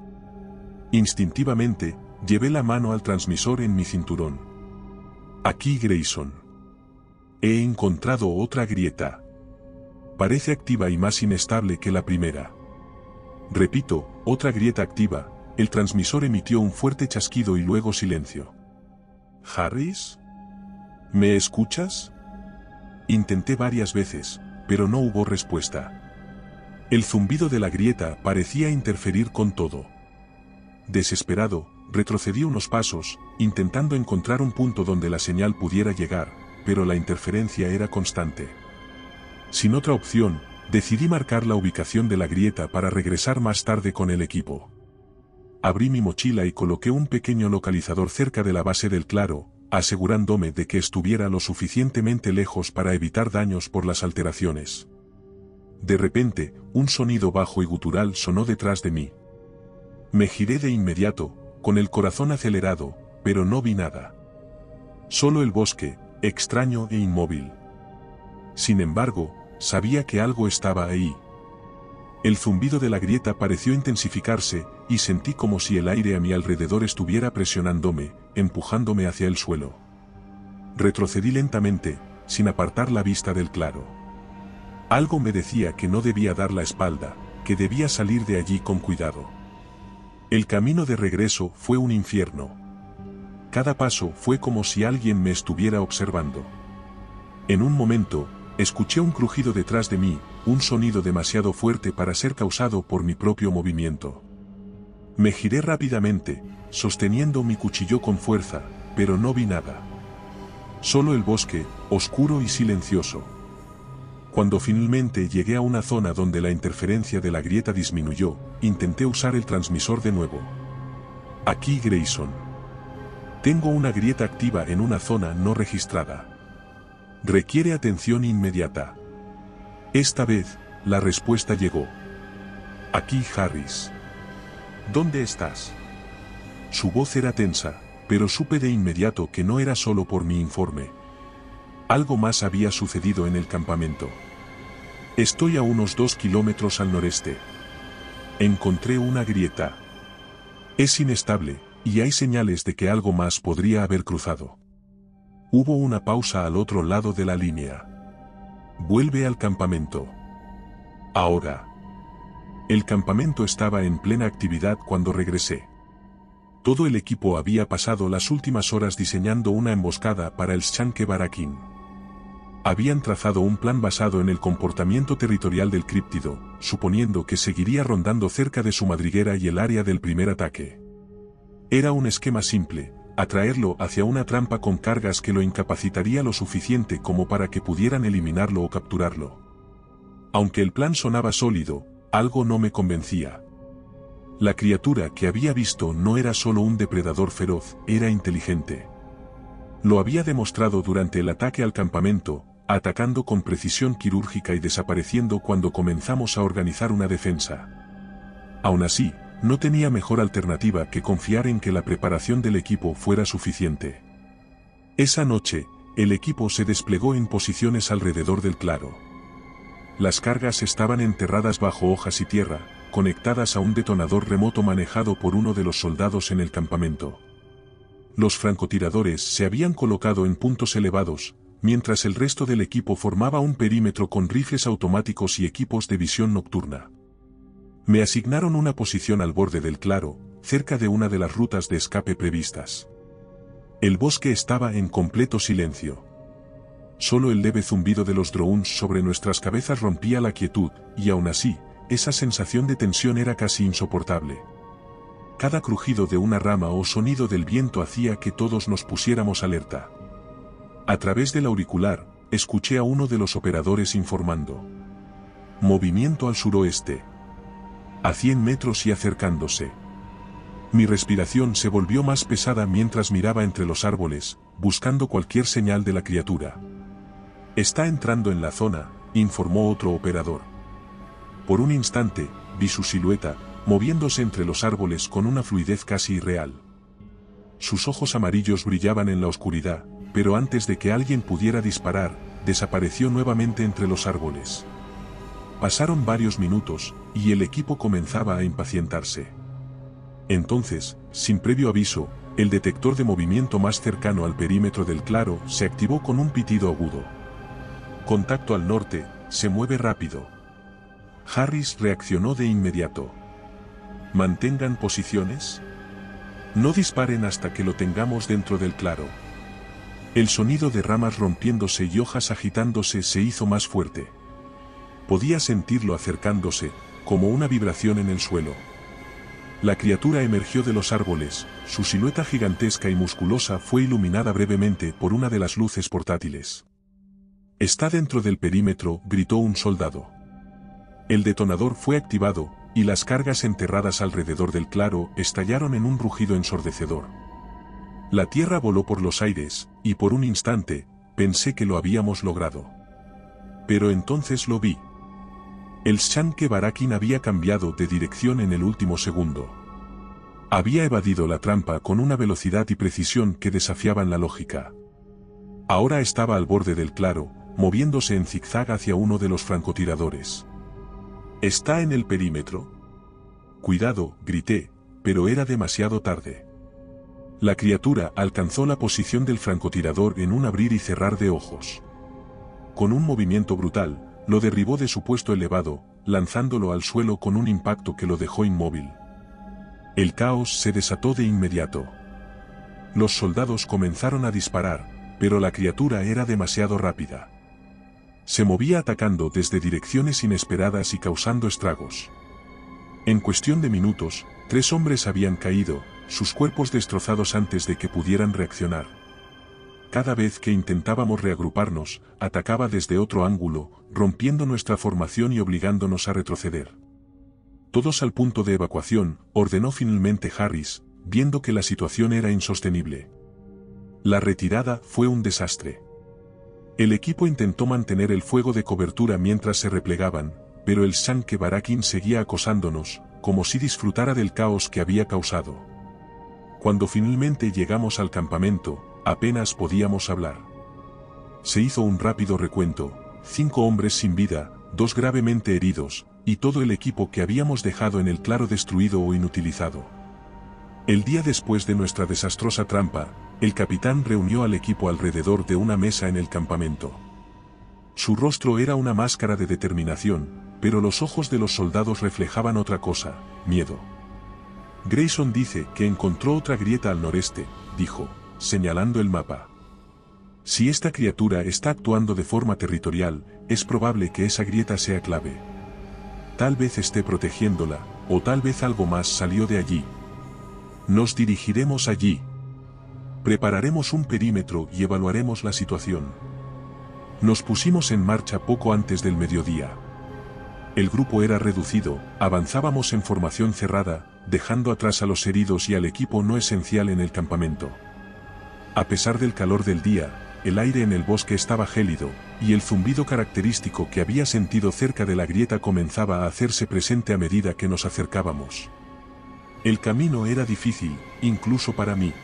Instintivamente, llevé la mano al transmisor en mi cinturón. Aquí, Grayson. He encontrado otra grieta. Parece activa y más inestable que la primera. Repito, otra grieta activa. El transmisor emitió un fuerte chasquido y luego silencio. ¿Harris? ¿Me escuchas? Intenté varias veces, pero no hubo respuesta. El zumbido de la grieta parecía interferir con todo. Desesperado, retrocedí unos pasos, intentando encontrar un punto donde la señal pudiera llegar, pero la interferencia era constante. Sin otra opción, decidí marcar la ubicación de la grieta para regresar más tarde con el equipo. Abrí mi mochila y coloqué un pequeño localizador cerca de la base del claro, asegurándome de que estuviera lo suficientemente lejos para evitar daños por las alteraciones. De repente, un sonido bajo y gutural sonó detrás de mí. Me giré de inmediato, con el corazón acelerado, pero no vi nada. Solo el bosque, extraño e inmóvil. Sin embargo, sabía que algo estaba ahí. El zumbido de la grieta pareció intensificarse, y sentí como si el aire a mi alrededor estuviera presionándome, empujándome hacia el suelo. Retrocedí lentamente, sin apartar la vista del claro. Algo me decía que no debía dar la espalda, que debía salir de allí con cuidado. El camino de regreso fue un infierno. Cada paso fue como si alguien me estuviera observando. En un momento, escuché un crujido detrás de mí, un sonido demasiado fuerte para ser causado por mi propio movimiento. Me giré rápidamente, sosteniendo mi cuchillo con fuerza, pero no vi nada. Solo el bosque, oscuro y silencioso. Cuando finalmente llegué a una zona donde la interferencia de la grieta disminuyó, intenté usar el transmisor de nuevo. Aquí Grayson. Tengo una grieta activa en una zona no registrada. Requiere atención inmediata. Esta vez, la respuesta llegó. Aquí Harris. ¿Dónde estás? Su voz era tensa, pero supe de inmediato que no era solo por mi informe. Algo más había sucedido en el campamento. Estoy a unos 2 kilómetros al noreste. Encontré una grieta. Es inestable, y hay señales de que algo más podría haber cruzado. Hubo una pausa al otro lado de la línea. Vuelve al campamento. Ahora. El campamento estaba en plena actividad cuando regresé. Todo el equipo había pasado las últimas horas diseñando una emboscada para el Shanke Barakin. Habían trazado un plan basado en el comportamiento territorial del críptido, suponiendo que seguiría rondando cerca de su madriguera y el área del primer ataque. Era un esquema simple, atraerlo hacia una trampa con cargas que lo incapacitaría lo suficiente como para que pudieran eliminarlo o capturarlo. Aunque el plan sonaba sólido, algo no me convencía. La criatura que había visto no era solo un depredador feroz, era inteligente. Lo había demostrado durante el ataque al campamento, atacando con precisión quirúrgica y desapareciendo cuando comenzamos a organizar una defensa. Aún así, no tenía mejor alternativa que confiar en que la preparación del equipo fuera suficiente. Esa noche, el equipo se desplegó en posiciones alrededor del claro. Las cargas estaban enterradas bajo hojas y tierra, conectadas a un detonador remoto manejado por uno de los soldados en el campamento. Los francotiradores se habían colocado en puntos elevados, mientras el resto del equipo formaba un perímetro con rifles automáticos y equipos de visión nocturna. Me asignaron una posición al borde del claro, cerca de una de las rutas de escape previstas. El bosque estaba en completo silencio. Solo el leve zumbido de los drones sobre nuestras cabezas rompía la quietud, y aún así, esa sensación de tensión era casi insoportable. Cada crujido de una rama o sonido del viento hacía que todos nos pusiéramos alerta. A través del auricular, escuché a uno de los operadores informando. Movimiento al suroeste. A 100 metros y acercándose. Mi respiración se volvió más pesada mientras miraba entre los árboles, buscando cualquier señal de la criatura. Está entrando en la zona, informó otro operador. Por un instante, vi su silueta, moviéndose entre los árboles con una fluidez casi irreal. Sus ojos amarillos brillaban en la oscuridad, pero antes de que alguien pudiera disparar, desapareció nuevamente entre los árboles. Pasaron varios minutos, y el equipo comenzaba a impacientarse. Entonces, sin previo aviso, el detector de movimiento más cercano al perímetro del claro se activó con un pitido agudo. Contacto al norte, se mueve rápido. Harris reaccionó de inmediato. Mantengan posiciones. No disparen hasta que lo tengamos dentro del claro. El sonido de ramas rompiéndose y hojas agitándose se hizo más fuerte. Podía sentirlo acercándose, como una vibración en el suelo. La criatura emergió de los árboles, su silueta gigantesca y musculosa fue iluminada brevemente por una de las luces portátiles. «Está dentro del perímetro», gritó un soldado. El detonador fue activado, y las cargas enterradas alrededor del claro estallaron en un rugido ensordecedor. La tierra voló por los aires, y por un instante, pensé que lo habíamos logrado. Pero entonces lo vi. El Shanke Barakin había cambiado de dirección en el último segundo. Había evadido la trampa con una velocidad y precisión que desafiaban la lógica. Ahora estaba al borde del claro, moviéndose en zigzag hacia uno de los francotiradores. «¿Está en el perímetro?» «Cuidado», grité, pero era demasiado tarde. La criatura alcanzó la posición del francotirador en un abrir y cerrar de ojos. Con un movimiento brutal, lo derribó de su puesto elevado, lanzándolo al suelo con un impacto que lo dejó inmóvil. El caos se desató de inmediato. Los soldados comenzaron a disparar, pero la criatura era demasiado rápida. Se movía atacando desde direcciones inesperadas y causando estragos. En cuestión de minutos, 3 hombres habían caído, sus cuerpos destrozados antes de que pudieran reaccionar. Cada vez que intentábamos reagruparnos, atacaba desde otro ángulo, rompiendo nuestra formación y obligándonos a retroceder. «Todos al punto de evacuación», ordenó finalmente Harris, viendo que la situación era insostenible. La retirada fue un desastre. El equipo intentó mantener el fuego de cobertura mientras se replegaban, pero el Shanke Barakin seguía acosándonos, como si disfrutara del caos que había causado. Cuando finalmente llegamos al campamento, apenas podíamos hablar. Se hizo un rápido recuento: 5 hombres sin vida, 2 gravemente heridos, y todo el equipo que habíamos dejado en el claro destruido o inutilizado. El día después de nuestra desastrosa trampa, el capitán reunió al equipo alrededor de una mesa en el campamento. Su rostro era una máscara de determinación, pero los ojos de los soldados reflejaban otra cosa: miedo. «Grayson dice que encontró otra grieta al noreste», dijo, señalando el mapa. «Si esta criatura está actuando de forma territorial, es probable que esa grieta sea clave. Tal vez esté protegiéndola, o tal vez algo más salió de allí. Nos dirigiremos allí. Prepararemos un perímetro y evaluaremos la situación». Nos pusimos en marcha poco antes del mediodía. El grupo era reducido, avanzábamos en formación cerrada, dejando atrás a los heridos y al equipo no esencial en el campamento. A pesar del calor del día, el aire en el bosque estaba gélido, y el zumbido característico que había sentido cerca de la grieta comenzaba a hacerse presente a medida que nos acercábamos. El camino era difícil, incluso para mí.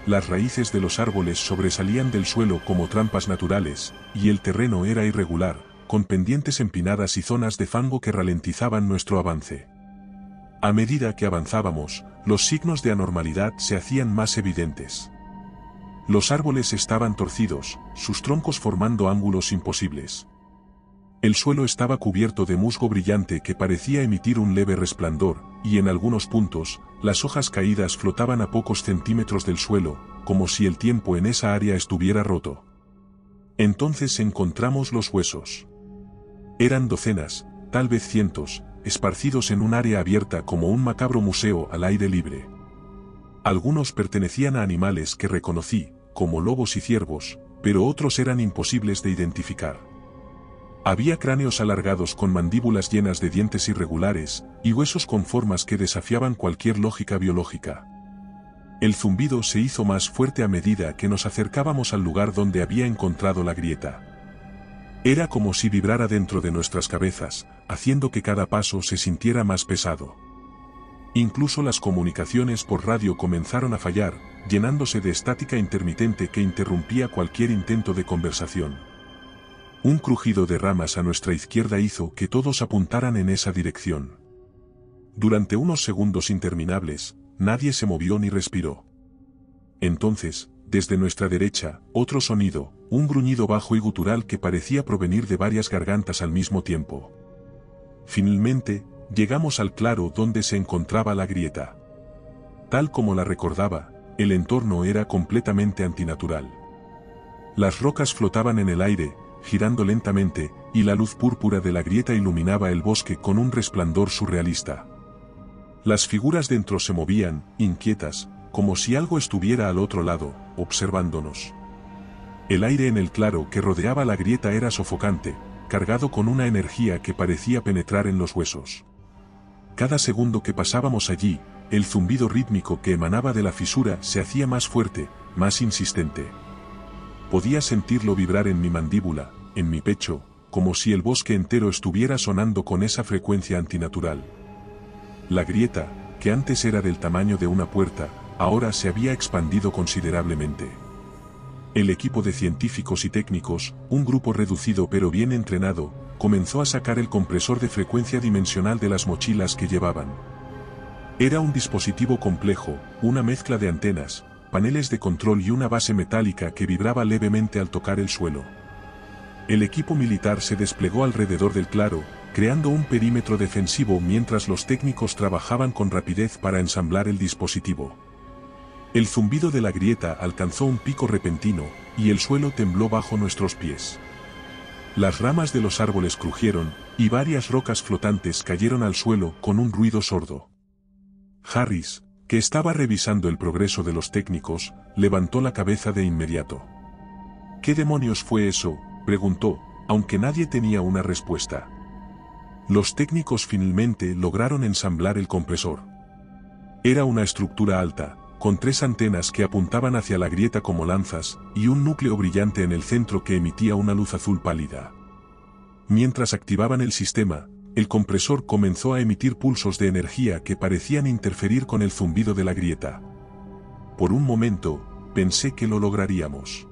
Las raíces de los árboles sobresalían del suelo como trampas naturales, y el terreno era irregular, con pendientes empinadas y zonas de fango que ralentizaban nuestro avance. A medida que avanzábamos, los signos de anormalidad se hacían más evidentes. Los árboles estaban torcidos, sus troncos formando ángulos imposibles. El suelo estaba cubierto de musgo brillante que parecía emitir un leve resplandor, y en algunos puntos, las hojas caídas flotaban a pocos centímetros del suelo, como si el tiempo en esa área estuviera roto. Entonces encontramos los huesos. Eran docenas, tal vez cientos, esparcidos en un área abierta como un macabro museo al aire libre. Algunos pertenecían a animales que reconocí, como lobos y ciervos, pero otros eran imposibles de identificar. Había cráneos alargados con mandíbulas llenas de dientes irregulares, y huesos con formas que desafiaban cualquier lógica biológica. El zumbido se hizo más fuerte a medida que nos acercábamos al lugar donde había encontrado la grieta. Era como si vibrara dentro de nuestras cabezas, haciendo que cada paso se sintiera más pesado. Incluso las comunicaciones por radio comenzaron a fallar, llenándose de estática intermitente que interrumpía cualquier intento de conversación. Un crujido de ramas a nuestra izquierda hizo que todos apuntaran en esa dirección. Durante unos segundos interminables, nadie se movió ni respiró. Entonces, desde nuestra derecha, otro sonido, un gruñido bajo y gutural que parecía provenir de varias gargantas al mismo tiempo. Finalmente, llegamos al claro donde se encontraba la grieta. Tal como la recordaba, el entorno era completamente antinatural. Las rocas flotaban en el aire, girando lentamente, y la luz púrpura de la grieta iluminaba el bosque con un resplandor surrealista. Las figuras dentro se movían, inquietas, como si algo estuviera al otro lado, observándonos. El aire en el claro que rodeaba la grieta era sofocante, cargado con una energía que parecía penetrar en los huesos. Cada segundo que pasábamos allí, el zumbido rítmico que emanaba de la fisura se hacía más fuerte, más insistente. Podía sentirlo vibrar en mi mandíbula, en mi pecho, como si el bosque entero estuviera sonando con esa frecuencia antinatural. La grieta, que antes era del tamaño de una puerta, ahora se había expandido considerablemente. El equipo de científicos y técnicos, un grupo reducido pero bien entrenado, comenzó a sacar el compresor de frecuencia dimensional de las mochilas que llevaban. Era un dispositivo complejo, una mezcla de antenas, paneles de control y una base metálica que vibraba levemente al tocar el suelo. El equipo militar se desplegó alrededor del claro, creando un perímetro defensivo mientras los técnicos trabajaban con rapidez para ensamblar el dispositivo. El zumbido de la grieta alcanzó un pico repentino, y el suelo tembló bajo nuestros pies. Las ramas de los árboles crujieron, y varias rocas flotantes cayeron al suelo con un ruido sordo. Harris, que estaba revisando el progreso de los técnicos, levantó la cabeza de inmediato. ¿Qué demonios fue eso?, preguntó, aunque nadie tenía una respuesta. Los técnicos finalmente lograron ensamblar el compresor. Era una estructura alta, con 3 antenas que apuntaban hacia la grieta como lanzas, y un núcleo brillante en el centro que emitía una luz azul pálida. Mientras activaban el sistema, el compresor comenzó a emitir pulsos de energía que parecían interferir con el zumbido de la grieta. Por un momento, pensé que lo lograríamos.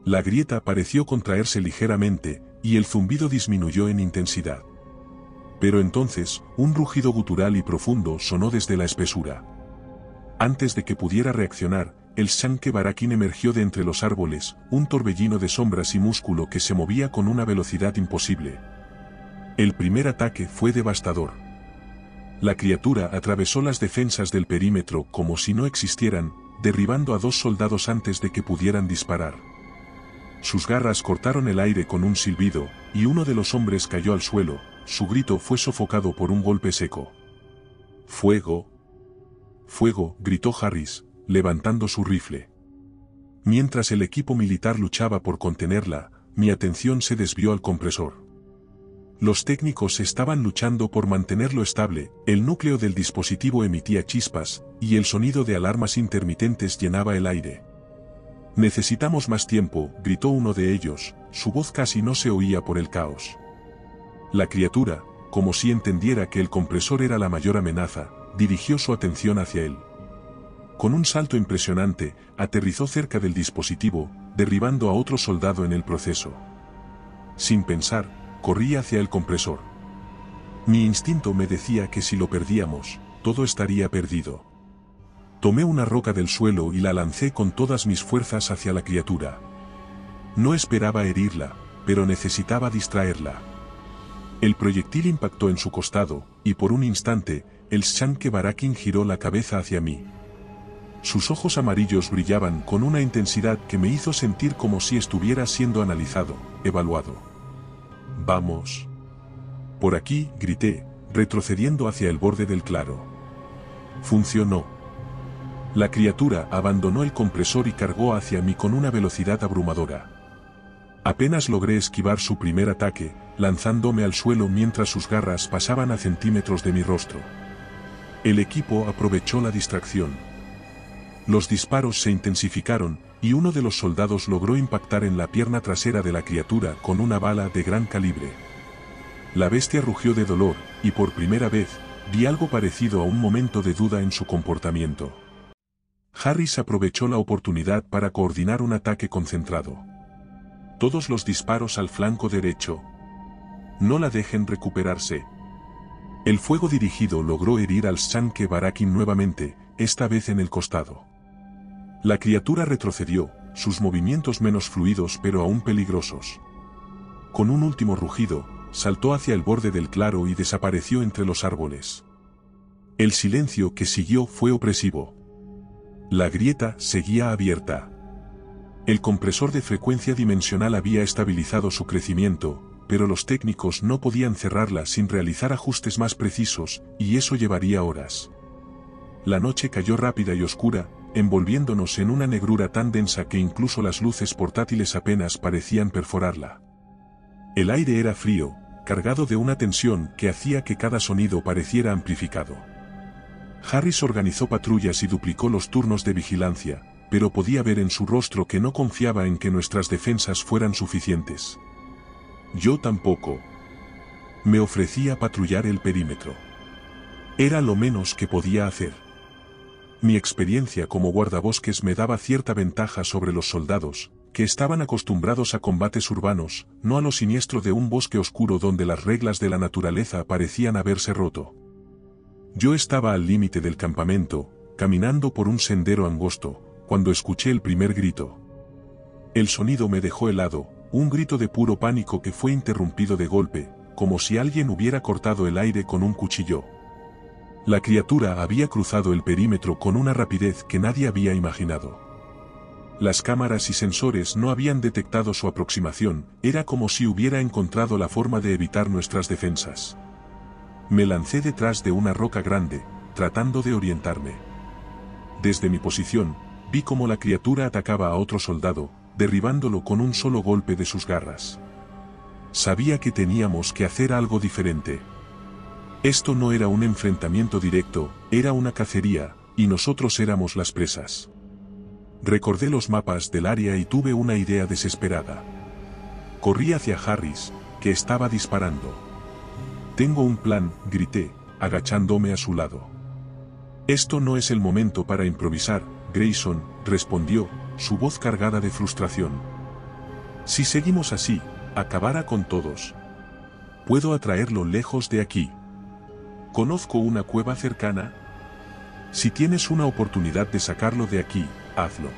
La grieta pareció contraerse ligeramente, y el zumbido disminuyó en intensidad. Pero entonces, un rugido gutural y profundo sonó desde la espesura. Antes de que pudiera reaccionar, el Shanke Barakin emergió de entre los árboles, un torbellino de sombras y músculo que se movía con una velocidad imposible. El primer ataque fue devastador. La criatura atravesó las defensas del perímetro como si no existieran, derribando a 2 soldados antes de que pudieran disparar. Sus garras cortaron el aire con un silbido, y uno de los hombres cayó al suelo, su grito fue sofocado por un golpe seco. ¡Fuego! ¡Fuego!, gritó Harris, levantando su rifle. Mientras el equipo militar luchaba por contenerla, mi atención se desvió al compresor. Los técnicos estaban luchando por mantenerlo estable, el núcleo del dispositivo emitía chispas, y el sonido de alarmas intermitentes llenaba el aire. «Necesitamos más tiempo», gritó uno de ellos, su voz casi no se oía por el caos. La criatura, como si entendiera que el compresor era la mayor amenaza, dirigió su atención hacia él. Con un salto impresionante, aterrizó cerca del dispositivo, derribando a otro soldado en el proceso. Sin pensar, corrí hacia el compresor. Mi instinto me decía que si lo perdíamos, todo estaría perdido. Tomé una roca del suelo y la lancé con todas mis fuerzas hacia la criatura. No esperaba herirla, pero necesitaba distraerla. El proyectil impactó en su costado, y por un instante, el Shanke Barakin giró la cabeza hacia mí. Sus ojos amarillos brillaban con una intensidad que me hizo sentir como si estuviera siendo analizado, evaluado. «Vamos». «Por aquí», grité, retrocediendo hacia el borde del claro. Funcionó. La criatura abandonó el compresor y cargó hacia mí con una velocidad abrumadora. Apenas logré esquivar su primer ataque, lanzándome al suelo mientras sus garras pasaban a centímetros de mi rostro. El equipo aprovechó la distracción. Los disparos se intensificaron, y uno de los soldados logró impactar en la pierna trasera de la criatura con una bala de gran calibre. La bestia rugió de dolor, y por primera vez, vi algo parecido a un momento de duda en su comportamiento. Harris aprovechó la oportunidad para coordinar un ataque concentrado. Todos los disparos al flanco derecho. No la dejen recuperarse. El fuego dirigido logró herir al Shanke Barakin nuevamente, esta vez en el costado. La criatura retrocedió, sus movimientos menos fluidos pero aún peligrosos. Con un último rugido, saltó hacia el borde del claro y desapareció entre los árboles. El silencio que siguió fue opresivo. La grieta seguía abierta. El compresor de frecuencia dimensional había estabilizado su crecimiento, pero los técnicos no podían cerrarla sin realizar ajustes más precisos, y eso llevaría horas. La noche cayó rápida y oscura, envolviéndonos en una negrura tan densa que incluso las luces portátiles apenas parecían perforarla. El aire era frío, cargado de una tensión que hacía que cada sonido pareciera amplificado. Harris organizó patrullas y duplicó los turnos de vigilancia, pero podía ver en su rostro que no confiaba en que nuestras defensas fueran suficientes. Yo tampoco. Me ofrecía patrullar el perímetro. Era lo menos que podía hacer. Mi experiencia como guardabosques me daba cierta ventaja sobre los soldados, que estaban acostumbrados a combates urbanos, no a lo siniestro de un bosque oscuro donde las reglas de la naturaleza parecían haberse roto. Yo estaba al límite del campamento, caminando por un sendero angosto, cuando escuché el primer grito. El sonido me dejó helado, un grito de puro pánico que fue interrumpido de golpe, como si alguien hubiera cortado el aire con un cuchillo. La criatura había cruzado el perímetro con una rapidez que nadie había imaginado. Las cámaras y sensores no habían detectado su aproximación, era como si hubiera encontrado la forma de evitar nuestras defensas. Me lancé detrás de una roca grande, tratando de orientarme. Desde mi posición, vi cómo la criatura atacaba a otro soldado, derribándolo con un solo golpe de sus garras. Sabía que teníamos que hacer algo diferente. Esto no era un enfrentamiento directo, era una cacería, y nosotros éramos las presas. Recordé los mapas del área y tuve una idea desesperada. Corrí hacia Harris, que estaba disparando. «Tengo un plan», grité, agachándome a su lado. «Esto no es el momento para improvisar», Grayson respondió, su voz cargada de frustración. «Si seguimos así, acabará con todos. Puedo atraerlo lejos de aquí. Conozco una cueva cercana. Si tienes una oportunidad de sacarlo de aquí, hazlo.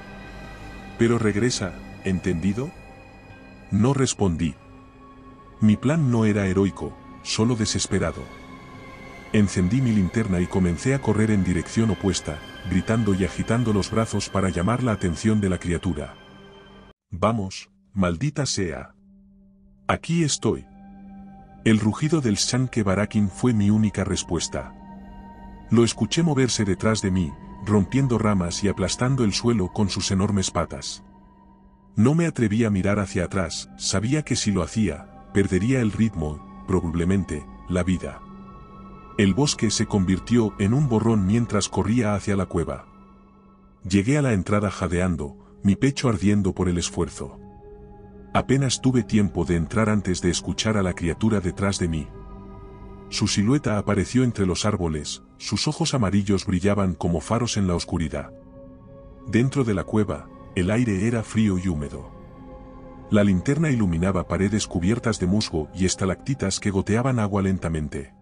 Pero regresa, ¿entendido?» No respondí. Mi plan no era heroico, solo desesperado. Encendí mi linterna y comencé a correr en dirección opuesta, gritando y agitando los brazos para llamar la atención de la criatura. «Vamos, maldita sea. Aquí estoy». El rugido del Shanke Barakin fue mi única respuesta. Lo escuché moverse detrás de mí, rompiendo ramas y aplastando el suelo con sus enormes patas. No me atreví a mirar hacia atrás, sabía que si lo hacía, perdería el ritmo, probablemente, la vida. El bosque se convirtió en un borrón mientras corría hacia la cueva. Llegué a la entrada jadeando, mi pecho ardiendo por el esfuerzo. Apenas tuve tiempo de entrar antes de escuchar a la criatura detrás de mí. Su silueta apareció entre los árboles, sus ojos amarillos brillaban como faros en la oscuridad. Dentro de la cueva, el aire era frío y húmedo. La linterna iluminaba paredes cubiertas de musgo y estalactitas que goteaban agua lentamente.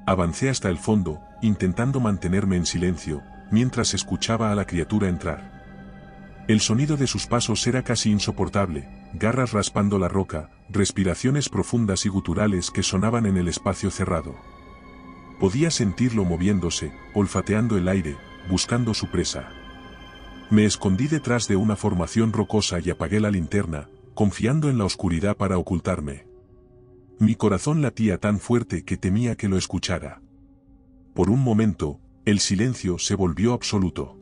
Avancé hasta el fondo, intentando mantenerme en silencio, mientras escuchaba a la criatura entrar. El sonido de sus pasos era casi insoportable, garras raspando la roca, respiraciones profundas y guturales que sonaban en el espacio cerrado. Podía sentirlo moviéndose, olfateando el aire, buscando su presa. Me escondí detrás de una formación rocosa y apagué la linterna, confiando en la oscuridad para ocultarme. Mi corazón latía tan fuerte que temía que lo escuchara. Por un momento, el silencio se volvió absoluto.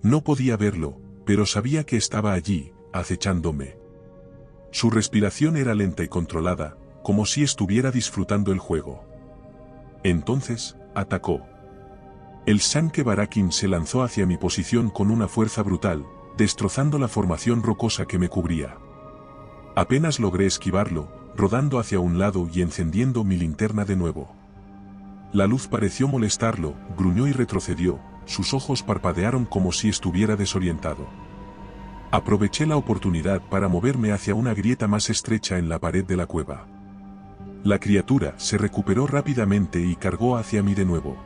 No podía verlo, pero sabía que estaba allí, acechándome. Su respiración era lenta y controlada, como si estuviera disfrutando el juego. Entonces, atacó. El Shanke Barakin se lanzó hacia mi posición con una fuerza brutal, destrozando la formación rocosa que me cubría. Apenas logré esquivarlo, rodando hacia un lado y encendiendo mi linterna de nuevo. La luz pareció molestarlo, gruñó y retrocedió, sus ojos parpadearon como si estuviera desorientado. Aproveché la oportunidad para moverme hacia una grieta más estrecha en la pared de la cueva. La criatura se recuperó rápidamente y cargó hacia mí de nuevo.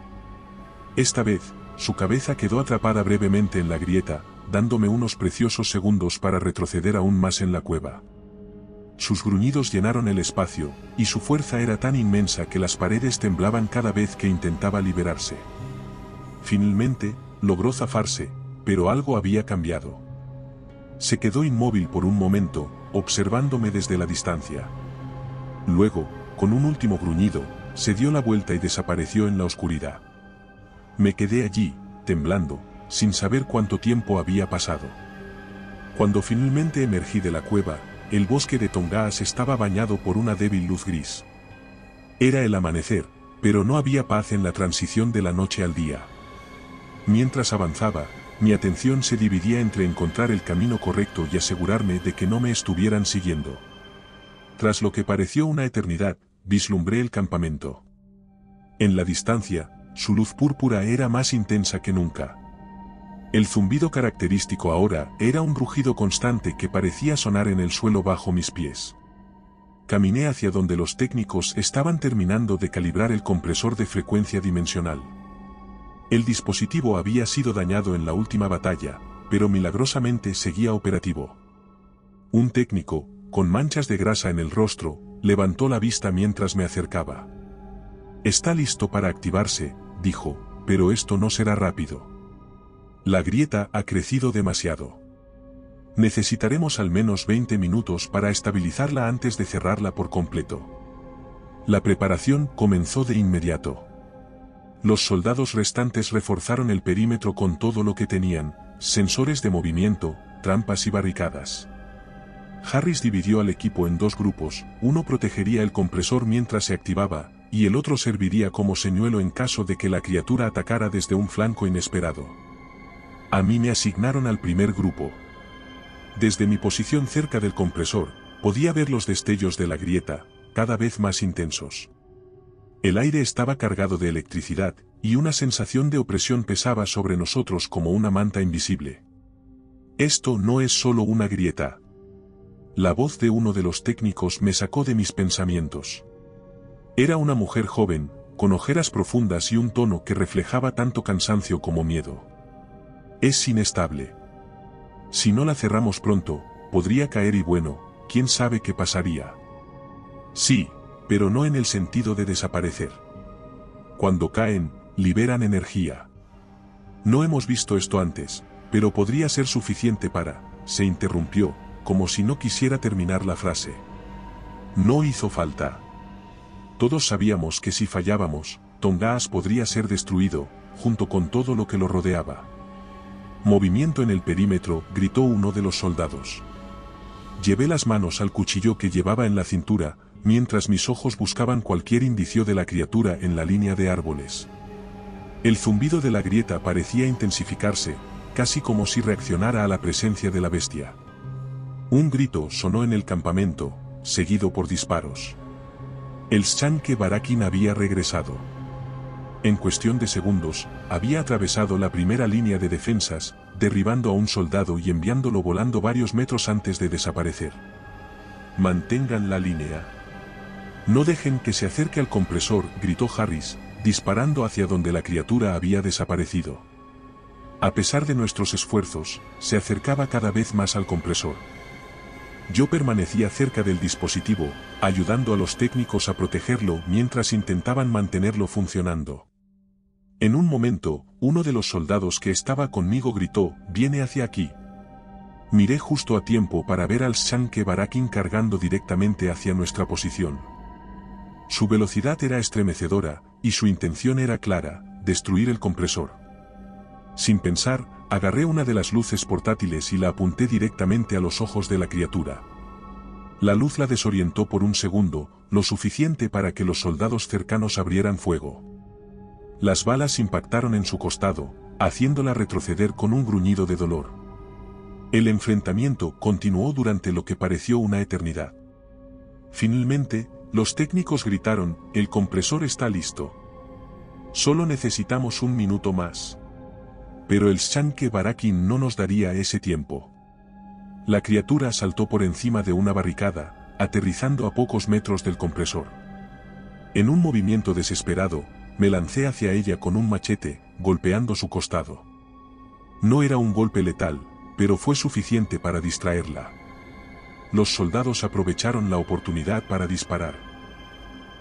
Esta vez, su cabeza quedó atrapada brevemente en la grieta, dándome unos preciosos segundos para retroceder aún más en la cueva. Sus gruñidos llenaron el espacio, y su fuerza era tan inmensa que las paredes temblaban cada vez que intentaba liberarse. Finalmente, logró zafarse, pero algo había cambiado. Se quedó inmóvil por un momento, observándome desde la distancia. Luego, con un último gruñido, se dio la vuelta y desapareció en la oscuridad. Me quedé allí, temblando, sin saber cuánto tiempo había pasado. Cuando finalmente emergí de la cueva, el bosque de Tongass estaba bañado por una débil luz gris. Era el amanecer, pero no había paz en la transición de la noche al día. Mientras avanzaba, mi atención se dividía entre encontrar el camino correcto y asegurarme de que no me estuvieran siguiendo. Tras lo que pareció una eternidad, vislumbré el campamento. En la distancia, su luz púrpura era más intensa que nunca. El zumbido característico ahora era un rugido constante que parecía sonar en el suelo bajo mis pies. Caminé hacia donde los técnicos estaban terminando de calibrar el compresor de frecuencia dimensional. El dispositivo había sido dañado en la última batalla, pero milagrosamente seguía operativo. Un técnico, con manchas de grasa en el rostro, levantó la vista mientras me acercaba. «Está listo para activarse», dijo, «pero esto no será rápido. La grieta ha crecido demasiado. Necesitaremos al menos 20 minutos para estabilizarla antes de cerrarla por completo». La preparación comenzó de inmediato. Los soldados restantes reforzaron el perímetro con todo lo que tenían, sensores de movimiento, trampas y barricadas. Harris dividió al equipo en dos grupos, uno protegería el compresor mientras se activaba, y el otro serviría como señuelo en caso de que la criatura atacara desde un flanco inesperado. A mí me asignaron al primer grupo. Desde mi posición cerca del compresor, podía ver los destellos de la grieta, cada vez más intensos. El aire estaba cargado de electricidad, y una sensación de opresión pesaba sobre nosotros como una manta invisible. «Esto no es solo una grieta». La voz de uno de los técnicos me sacó de mis pensamientos. Era una mujer joven, con ojeras profundas y un tono que reflejaba tanto cansancio como miedo. «Es inestable. Si no la cerramos pronto, podría caer y bueno, quién sabe qué pasaría». «Sí, pero no en el sentido de desaparecer. Cuando caen, liberan energía». «No hemos visto esto antes, pero podría ser suficiente para», se interrumpió, como si no quisiera terminar la frase. No hizo falta. Todos sabíamos que si fallábamos, Tongass podría ser destruido, junto con todo lo que lo rodeaba. «Movimiento en el perímetro», gritó uno de los soldados. Llevé las manos al cuchillo que llevaba en la cintura, mientras mis ojos buscaban cualquier indicio de la criatura en la línea de árboles. El zumbido de la grieta parecía intensificarse, casi como si reaccionara a la presencia de la bestia. Un grito sonó en el campamento, seguido por disparos. El Shanke Barakin había regresado. En cuestión de segundos, había atravesado la primera línea de defensas, derribando a un soldado y enviándolo volando varios metros antes de desaparecer. «Mantengan la línea. No dejen que se acerque al compresor», gritó Harris, disparando hacia donde la criatura había desaparecido. A pesar de nuestros esfuerzos, se acercaba cada vez más al compresor. Yo permanecía cerca del dispositivo, ayudando a los técnicos a protegerlo mientras intentaban mantenerlo funcionando. En un momento, uno de los soldados que estaba conmigo gritó, «¡Viene hacia aquí!». Miré justo a tiempo para ver al Shanke Barakin cargando directamente hacia nuestra posición. Su velocidad era estremecedora, y su intención era clara, destruir el compresor. Sin pensar, agarré una de las luces portátiles y la apunté directamente a los ojos de la criatura. La luz la desorientó por un segundo, lo suficiente para que los soldados cercanos abrieran fuego. Las balas impactaron en su costado, haciéndola retroceder con un gruñido de dolor. El enfrentamiento continuó durante lo que pareció una eternidad. Finalmente, los técnicos gritaron, «El compresor está listo. Solo necesitamos un minuto más». Pero el Shanke Barakin no nos daría ese tiempo. La criatura saltó por encima de una barricada, aterrizando a pocos metros del compresor. En un movimiento desesperado, me lancé hacia ella con un machete, golpeando su costado. No era un golpe letal, pero fue suficiente para distraerla. Los soldados aprovecharon la oportunidad para disparar.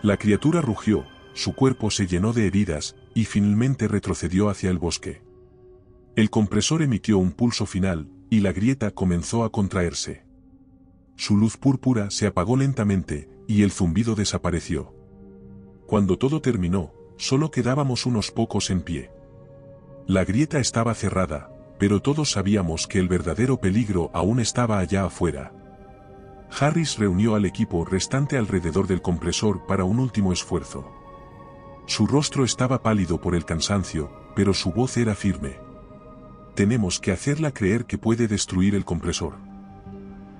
La criatura rugió, su cuerpo se llenó de heridas, y finalmente retrocedió hacia el bosque. El compresor emitió un pulso final, y la grieta comenzó a contraerse. Su luz púrpura se apagó lentamente, y el zumbido desapareció. Cuando todo terminó, solo quedábamos unos pocos en pie. La grieta estaba cerrada, pero todos sabíamos que el verdadero peligro aún estaba allá afuera. Harris reunió al equipo restante alrededor del compresor para un último esfuerzo. Su rostro estaba pálido por el cansancio, pero su voz era firme. Tenemos que hacerla creer que puede destruir el compresor.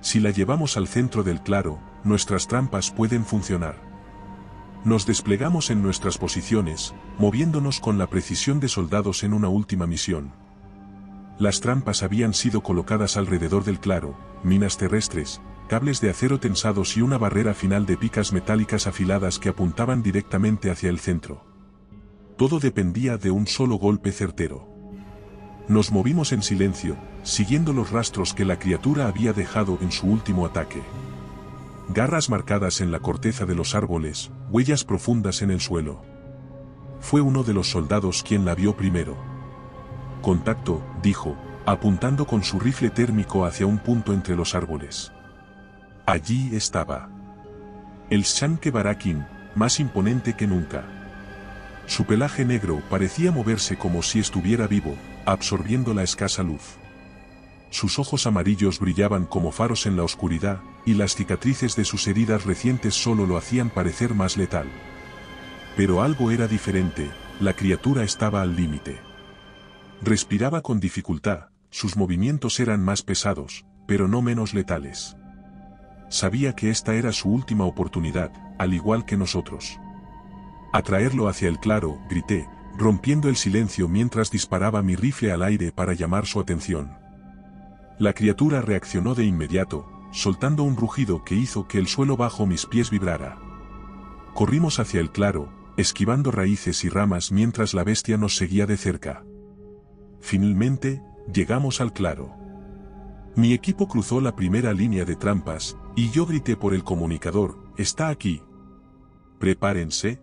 Si la llevamos al centro del claro, nuestras trampas pueden funcionar. Nos desplegamos en nuestras posiciones, moviéndonos con la precisión de soldados en una última misión. Las trampas habían sido colocadas alrededor del claro, minas terrestres, cables de acero tensados y una barrera final de picas metálicas afiladas que apuntaban directamente hacia el centro. Todo dependía de un solo golpe certero. Nos movimos en silencio, siguiendo los rastros que la criatura había dejado en su último ataque. Garras marcadas en la corteza de los árboles, huellas profundas en el suelo. Fue uno de los soldados quien la vio primero. «Contacto», dijo, apuntando con su rifle térmico hacia un punto entre los árboles. Allí estaba. El Shanke Barakin, más imponente que nunca. Su pelaje negro parecía moverse como si estuviera vivo, absorbiendo la escasa luz. Sus ojos amarillos brillaban como faros en la oscuridad, y las cicatrices de sus heridas recientes solo lo hacían parecer más letal. Pero algo era diferente, la criatura estaba al límite. Respiraba con dificultad, sus movimientos eran más pesados, pero no menos letales. Sabía que esta era su última oportunidad, al igual que nosotros. «Atraerlo hacia el claro», grité, rompiendo el silencio mientras disparaba mi rifle al aire para llamar su atención. La criatura reaccionó de inmediato, soltando un rugido que hizo que el suelo bajo mis pies vibrara. Corrimos hacia el claro, esquivando raíces y ramas mientras la bestia nos seguía de cerca. Finalmente, llegamos al claro. Mi equipo cruzó la primera línea de trampas, y yo grité por el comunicador: «Está aquí». «Prepárense».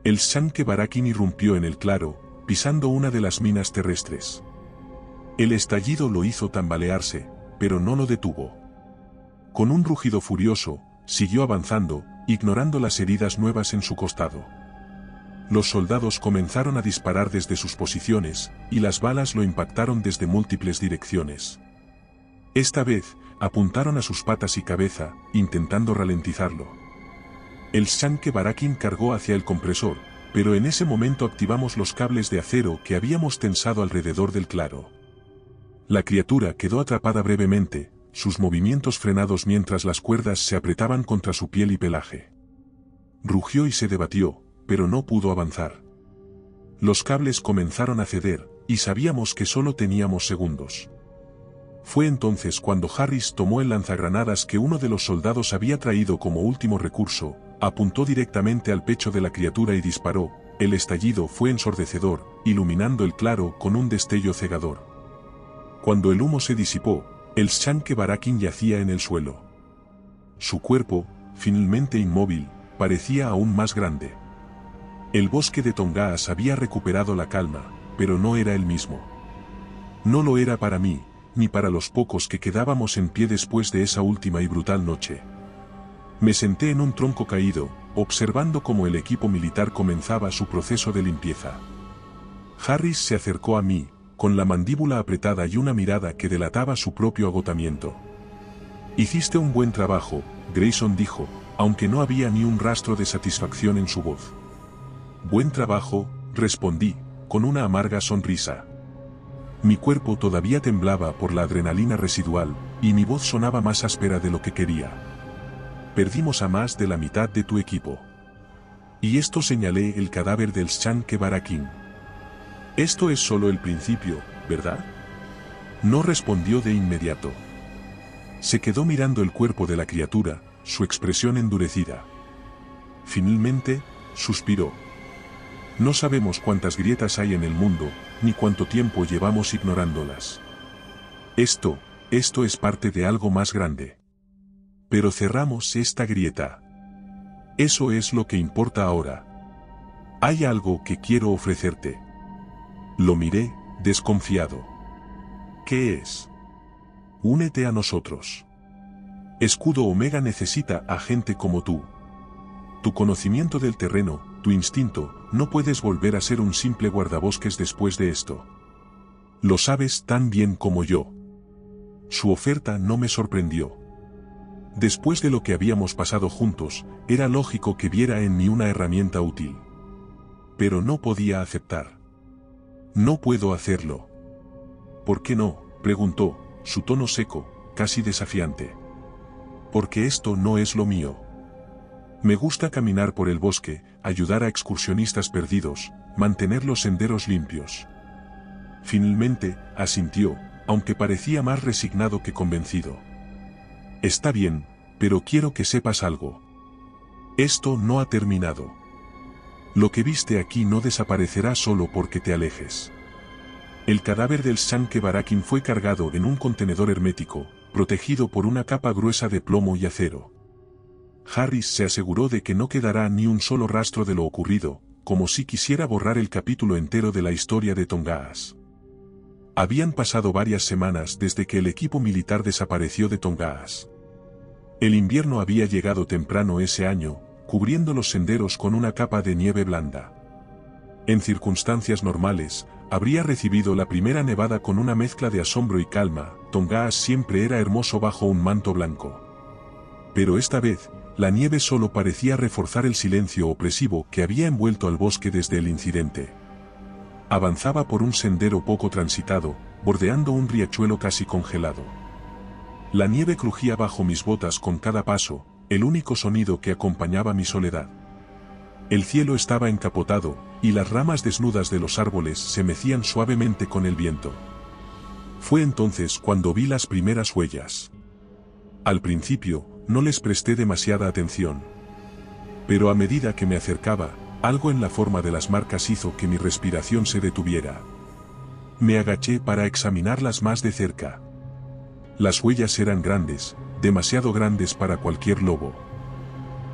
El Shanke Barakin irrumpió en el claro, pisando una de las minas terrestres. El estallido lo hizo tambalearse, pero no lo detuvo. Con un rugido furioso, siguió avanzando, ignorando las heridas nuevas en su costado. Los soldados comenzaron a disparar desde sus posiciones, y las balas lo impactaron desde múltiples direcciones. Esta vez, apuntaron a sus patas y cabeza, intentando ralentizarlo. El Shanke Barakin cargó hacia el compresor, pero en ese momento activamos los cables de acero que habíamos tensado alrededor del claro. La criatura quedó atrapada brevemente, sus movimientos frenados mientras las cuerdas se apretaban contra su piel y pelaje. Rugió y se debatió, pero no pudo avanzar. Los cables comenzaron a ceder, y sabíamos que solo teníamos segundos. Fue entonces cuando Harris tomó el lanzagranadas que uno de los soldados había traído como último recurso, apuntó directamente al pecho de la criatura y disparó. El estallido fue ensordecedor, iluminando el claro con un destello cegador. Cuando el humo se disipó, el Shanke Barakin yacía en el suelo. Su cuerpo, finalmente inmóvil, parecía aún más grande. El bosque de Tongaas había recuperado la calma, pero no era el mismo. No lo era para mí, ni para los pocos que quedábamos en pie después de esa última y brutal noche. Me senté en un tronco caído, observando cómo el equipo militar comenzaba su proceso de limpieza. Harris se acercó a mí, con la mandíbula apretada y una mirada que delataba su propio agotamiento. «Hiciste un buen trabajo», Grayson dijo, aunque no había ni un rastro de satisfacción en su voz. «Buen trabajo», respondí, con una amarga sonrisa. Mi cuerpo todavía temblaba por la adrenalina residual, y mi voz sonaba más áspera de lo que quería. «Perdimos a más de la mitad de tu equipo». Y esto señalé el cadáver del Shanke Barakin. «Esto es solo el principio, ¿verdad?». No respondió de inmediato. Se quedó mirando el cuerpo de la criatura, su expresión endurecida. Finalmente, suspiró. «No sabemos cuántas grietas hay en el mundo, ni cuánto tiempo llevamos ignorándolas. Esto es parte de algo más grande. Pero cerramos esta grieta. Eso es lo que importa ahora. Hay algo que quiero ofrecerte». Lo miré, desconfiado. «¿Qué es?». únete a nosotros. Escudo Omega necesita a gente como tú. Tu conocimiento del terreno, tu instinto, no puedes volver a ser un simple guardabosques después de esto. Lo sabes tan bien como yo. Su oferta no me sorprendió. Después de lo que habíamos pasado juntos, era lógico que viera en mí una herramienta útil. Pero no podía aceptar. No puedo hacerlo. ¿Por qué no?, preguntó, su tono seco, casi desafiante. Porque esto no es lo mío. Me gusta caminar por el bosque, ayudar a excursionistas perdidos, mantener los senderos limpios. Finalmente, asintió, aunque parecía más resignado que convencido. Está bien, pero quiero que sepas algo. Esto no ha terminado. Lo que viste aquí no desaparecerá solo porque te alejes. El cadáver del Shanke Barakin fue cargado en un contenedor hermético, protegido por una capa gruesa de plomo y acero. Harris se aseguró de que no quedará ni un solo rastro de lo ocurrido, como si quisiera borrar el capítulo entero de la historia de Tongass. Habían pasado varias semanas desde que el equipo militar desapareció de Tongass. El invierno había llegado temprano ese año, cubriendo los senderos con una capa de nieve blanda. En circunstancias normales, habría recibido la primera nevada con una mezcla de asombro y calma. Tongass siempre era hermoso bajo un manto blanco. Pero esta vez, la nieve solo parecía reforzar el silencio opresivo que había envuelto al bosque desde el incidente. Avanzaba por un sendero poco transitado, bordeando un riachuelo casi congelado. La nieve crujía bajo mis botas con cada paso, el único sonido que acompañaba mi soledad. El cielo estaba encapotado, y las ramas desnudas de los árboles se mecían suavemente con el viento. Fue entonces cuando vi las primeras huellas. Al principio, no les presté demasiada atención. Pero a medida que me acercaba, algo en la forma de las marcas hizo que mi respiración se detuviera. Me agaché para examinarlas más de cerca. Las huellas eran grandes, demasiado grandes para cualquier lobo.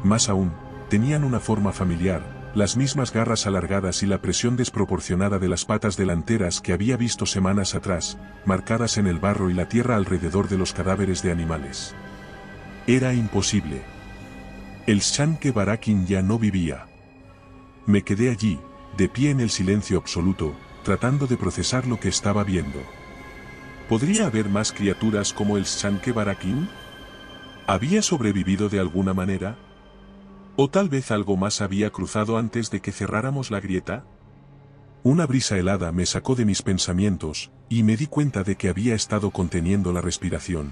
Más aún, tenían una forma familiar, las mismas garras alargadas y la presión desproporcionada de las patas delanteras que había visto semanas atrás, marcadas en el barro y la tierra alrededor de los cadáveres de animales. Era imposible. El Shanke Barakin ya no vivía. Me quedé allí, de pie en el silencio absoluto, tratando de procesar lo que estaba viendo. ¿Podría haber más criaturas como el Shanke Barakin? ¿Había sobrevivido de alguna manera? ¿O tal vez algo más había cruzado antes de que cerráramos la grieta? Una brisa helada me sacó de mis pensamientos, y me di cuenta de que había estado conteniendo la respiración.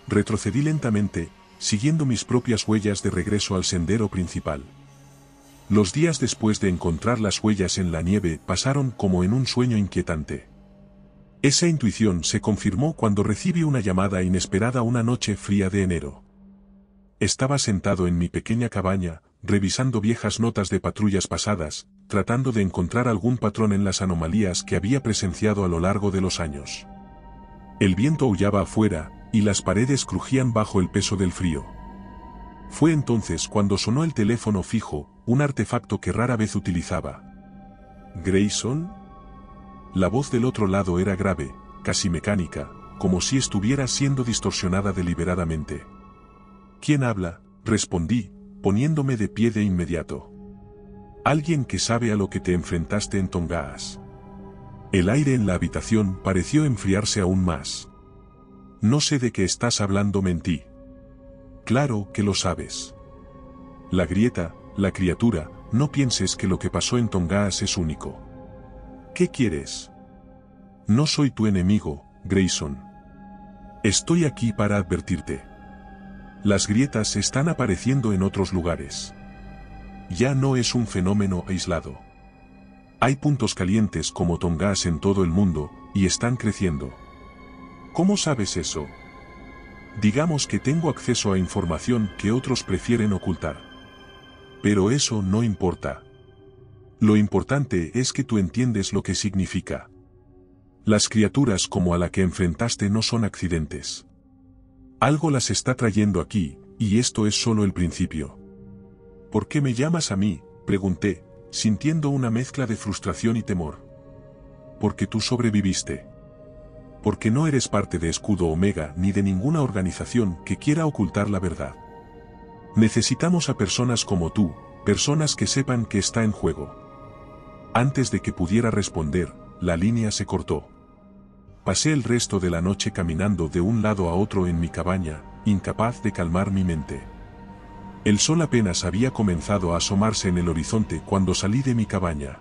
Retrocedí lentamente, siguiendo mis propias huellas de regreso al sendero principal. Los días después de encontrar las huellas en la nieve pasaron como en un sueño inquietante. Esa intuición se confirmó cuando recibí una llamada inesperada una noche fría de enero. Estaba sentado en mi pequeña cabaña, revisando viejas notas de patrullas pasadas, tratando de encontrar algún patrón en las anomalías que había presenciado a lo largo de los años. El viento aullaba afuera, y las paredes crujían bajo el peso del frío. Fue entonces cuando sonó el teléfono fijo, un artefacto que rara vez utilizaba. ¿Grayson? La voz del otro lado era grave, casi mecánica, como si estuviera siendo distorsionada deliberadamente. ¿Quién habla?, respondí, poniéndome de pie de inmediato. Alguien que sabe a lo que te enfrentaste en Tongass. El aire en la habitación pareció enfriarse aún más. No sé de qué estás hablando, mentí. Claro que lo sabes. La grieta, la criatura, no pienses que lo que pasó en Tongass es único. ¿Qué quieres? No soy tu enemigo, Grayson. Estoy aquí para advertirte. Las grietas están apareciendo en otros lugares. Ya no es un fenómeno aislado. Hay puntos calientes como Tongass en todo el mundo, y están creciendo. ¿Cómo sabes eso? Digamos que tengo acceso a información que otros prefieren ocultar. Pero eso no importa. Lo importante es que tú entiendes lo que significa. Las criaturas como a la que enfrentaste no son accidentes. Algo las está trayendo aquí, y esto es solo el principio. ¿Por qué me llamas a mí?, pregunté, sintiendo una mezcla de frustración y temor. Porque tú sobreviviste. Porque no eres parte de Escudo Omega ni de ninguna organización que quiera ocultar la verdad. Necesitamos a personas como tú, personas que sepan que está en juego. Antes de que pudiera responder, la línea se cortó. Pasé el resto de la noche caminando de un lado a otro en mi cabaña, incapaz de calmar mi mente. El sol apenas había comenzado a asomarse en el horizonte cuando salí de mi cabaña.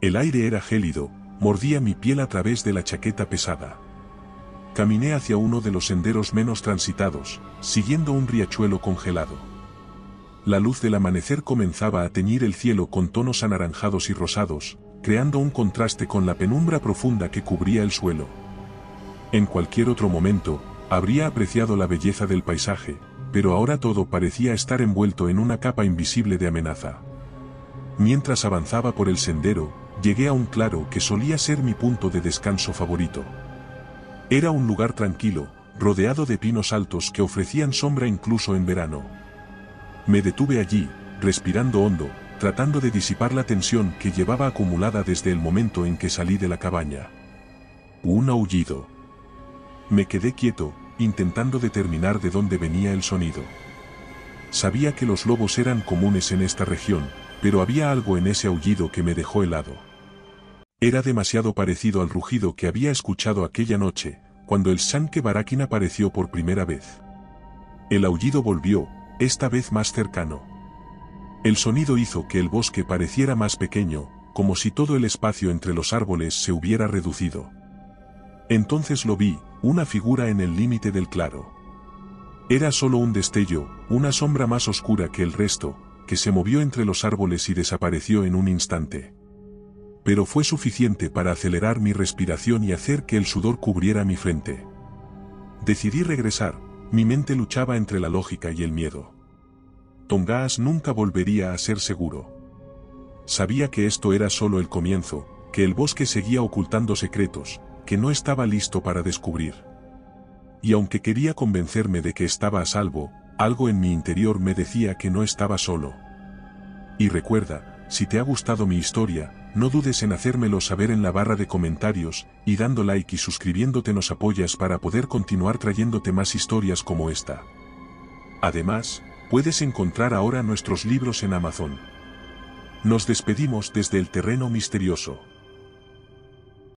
El aire era gélido, mordía mi piel a través de la chaqueta pesada. Caminé hacia uno de los senderos menos transitados, siguiendo un riachuelo congelado. La luz del amanecer comenzaba a teñir el cielo con tonos anaranjados y rosados, creando un contraste con la penumbra profunda que cubría el suelo. En cualquier otro momento, habría apreciado la belleza del paisaje, pero ahora todo parecía estar envuelto en una capa invisible de amenaza. Mientras avanzaba por el sendero, llegué a un claro que solía ser mi punto de descanso favorito. Era un lugar tranquilo, rodeado de pinos altos que ofrecían sombra incluso en verano. Me detuve allí, respirando hondo, tratando de disipar la tensión que llevaba acumulada desde el momento en que salí de la cabaña. Un aullido. Me quedé quieto, intentando determinar de dónde venía el sonido. Sabía que los lobos eran comunes en esta región, pero había algo en ese aullido que me dejó helado. Era demasiado parecido al rugido que había escuchado aquella noche, cuando el Sankhe Barakin apareció por primera vez. El aullido volvió, esta vez más cercano. El sonido hizo que el bosque pareciera más pequeño, como si todo el espacio entre los árboles se hubiera reducido. Entonces lo vi, una figura en el límite del claro. Era solo un destello, una sombra más oscura que el resto, que se movió entre los árboles y desapareció en un instante. Pero fue suficiente para acelerar mi respiración y hacer que el sudor cubriera mi frente. Decidí regresar, mi mente luchaba entre la lógica y el miedo. Tongass nunca volvería a ser seguro. Sabía que esto era solo el comienzo, que el bosque seguía ocultando secretos, que no estaba listo para descubrir. Y aunque quería convencerme de que estaba a salvo, algo en mi interior me decía que no estaba solo. Y recuerda, si te ha gustado mi historia, no dudes en hacérmelo saber en la barra de comentarios, y dando like y suscribiéndote nos apoyas para poder continuar trayéndote más historias como esta. Además, puedes encontrar ahora nuestros libros en Amazon. Nos despedimos desde el terreno misterioso.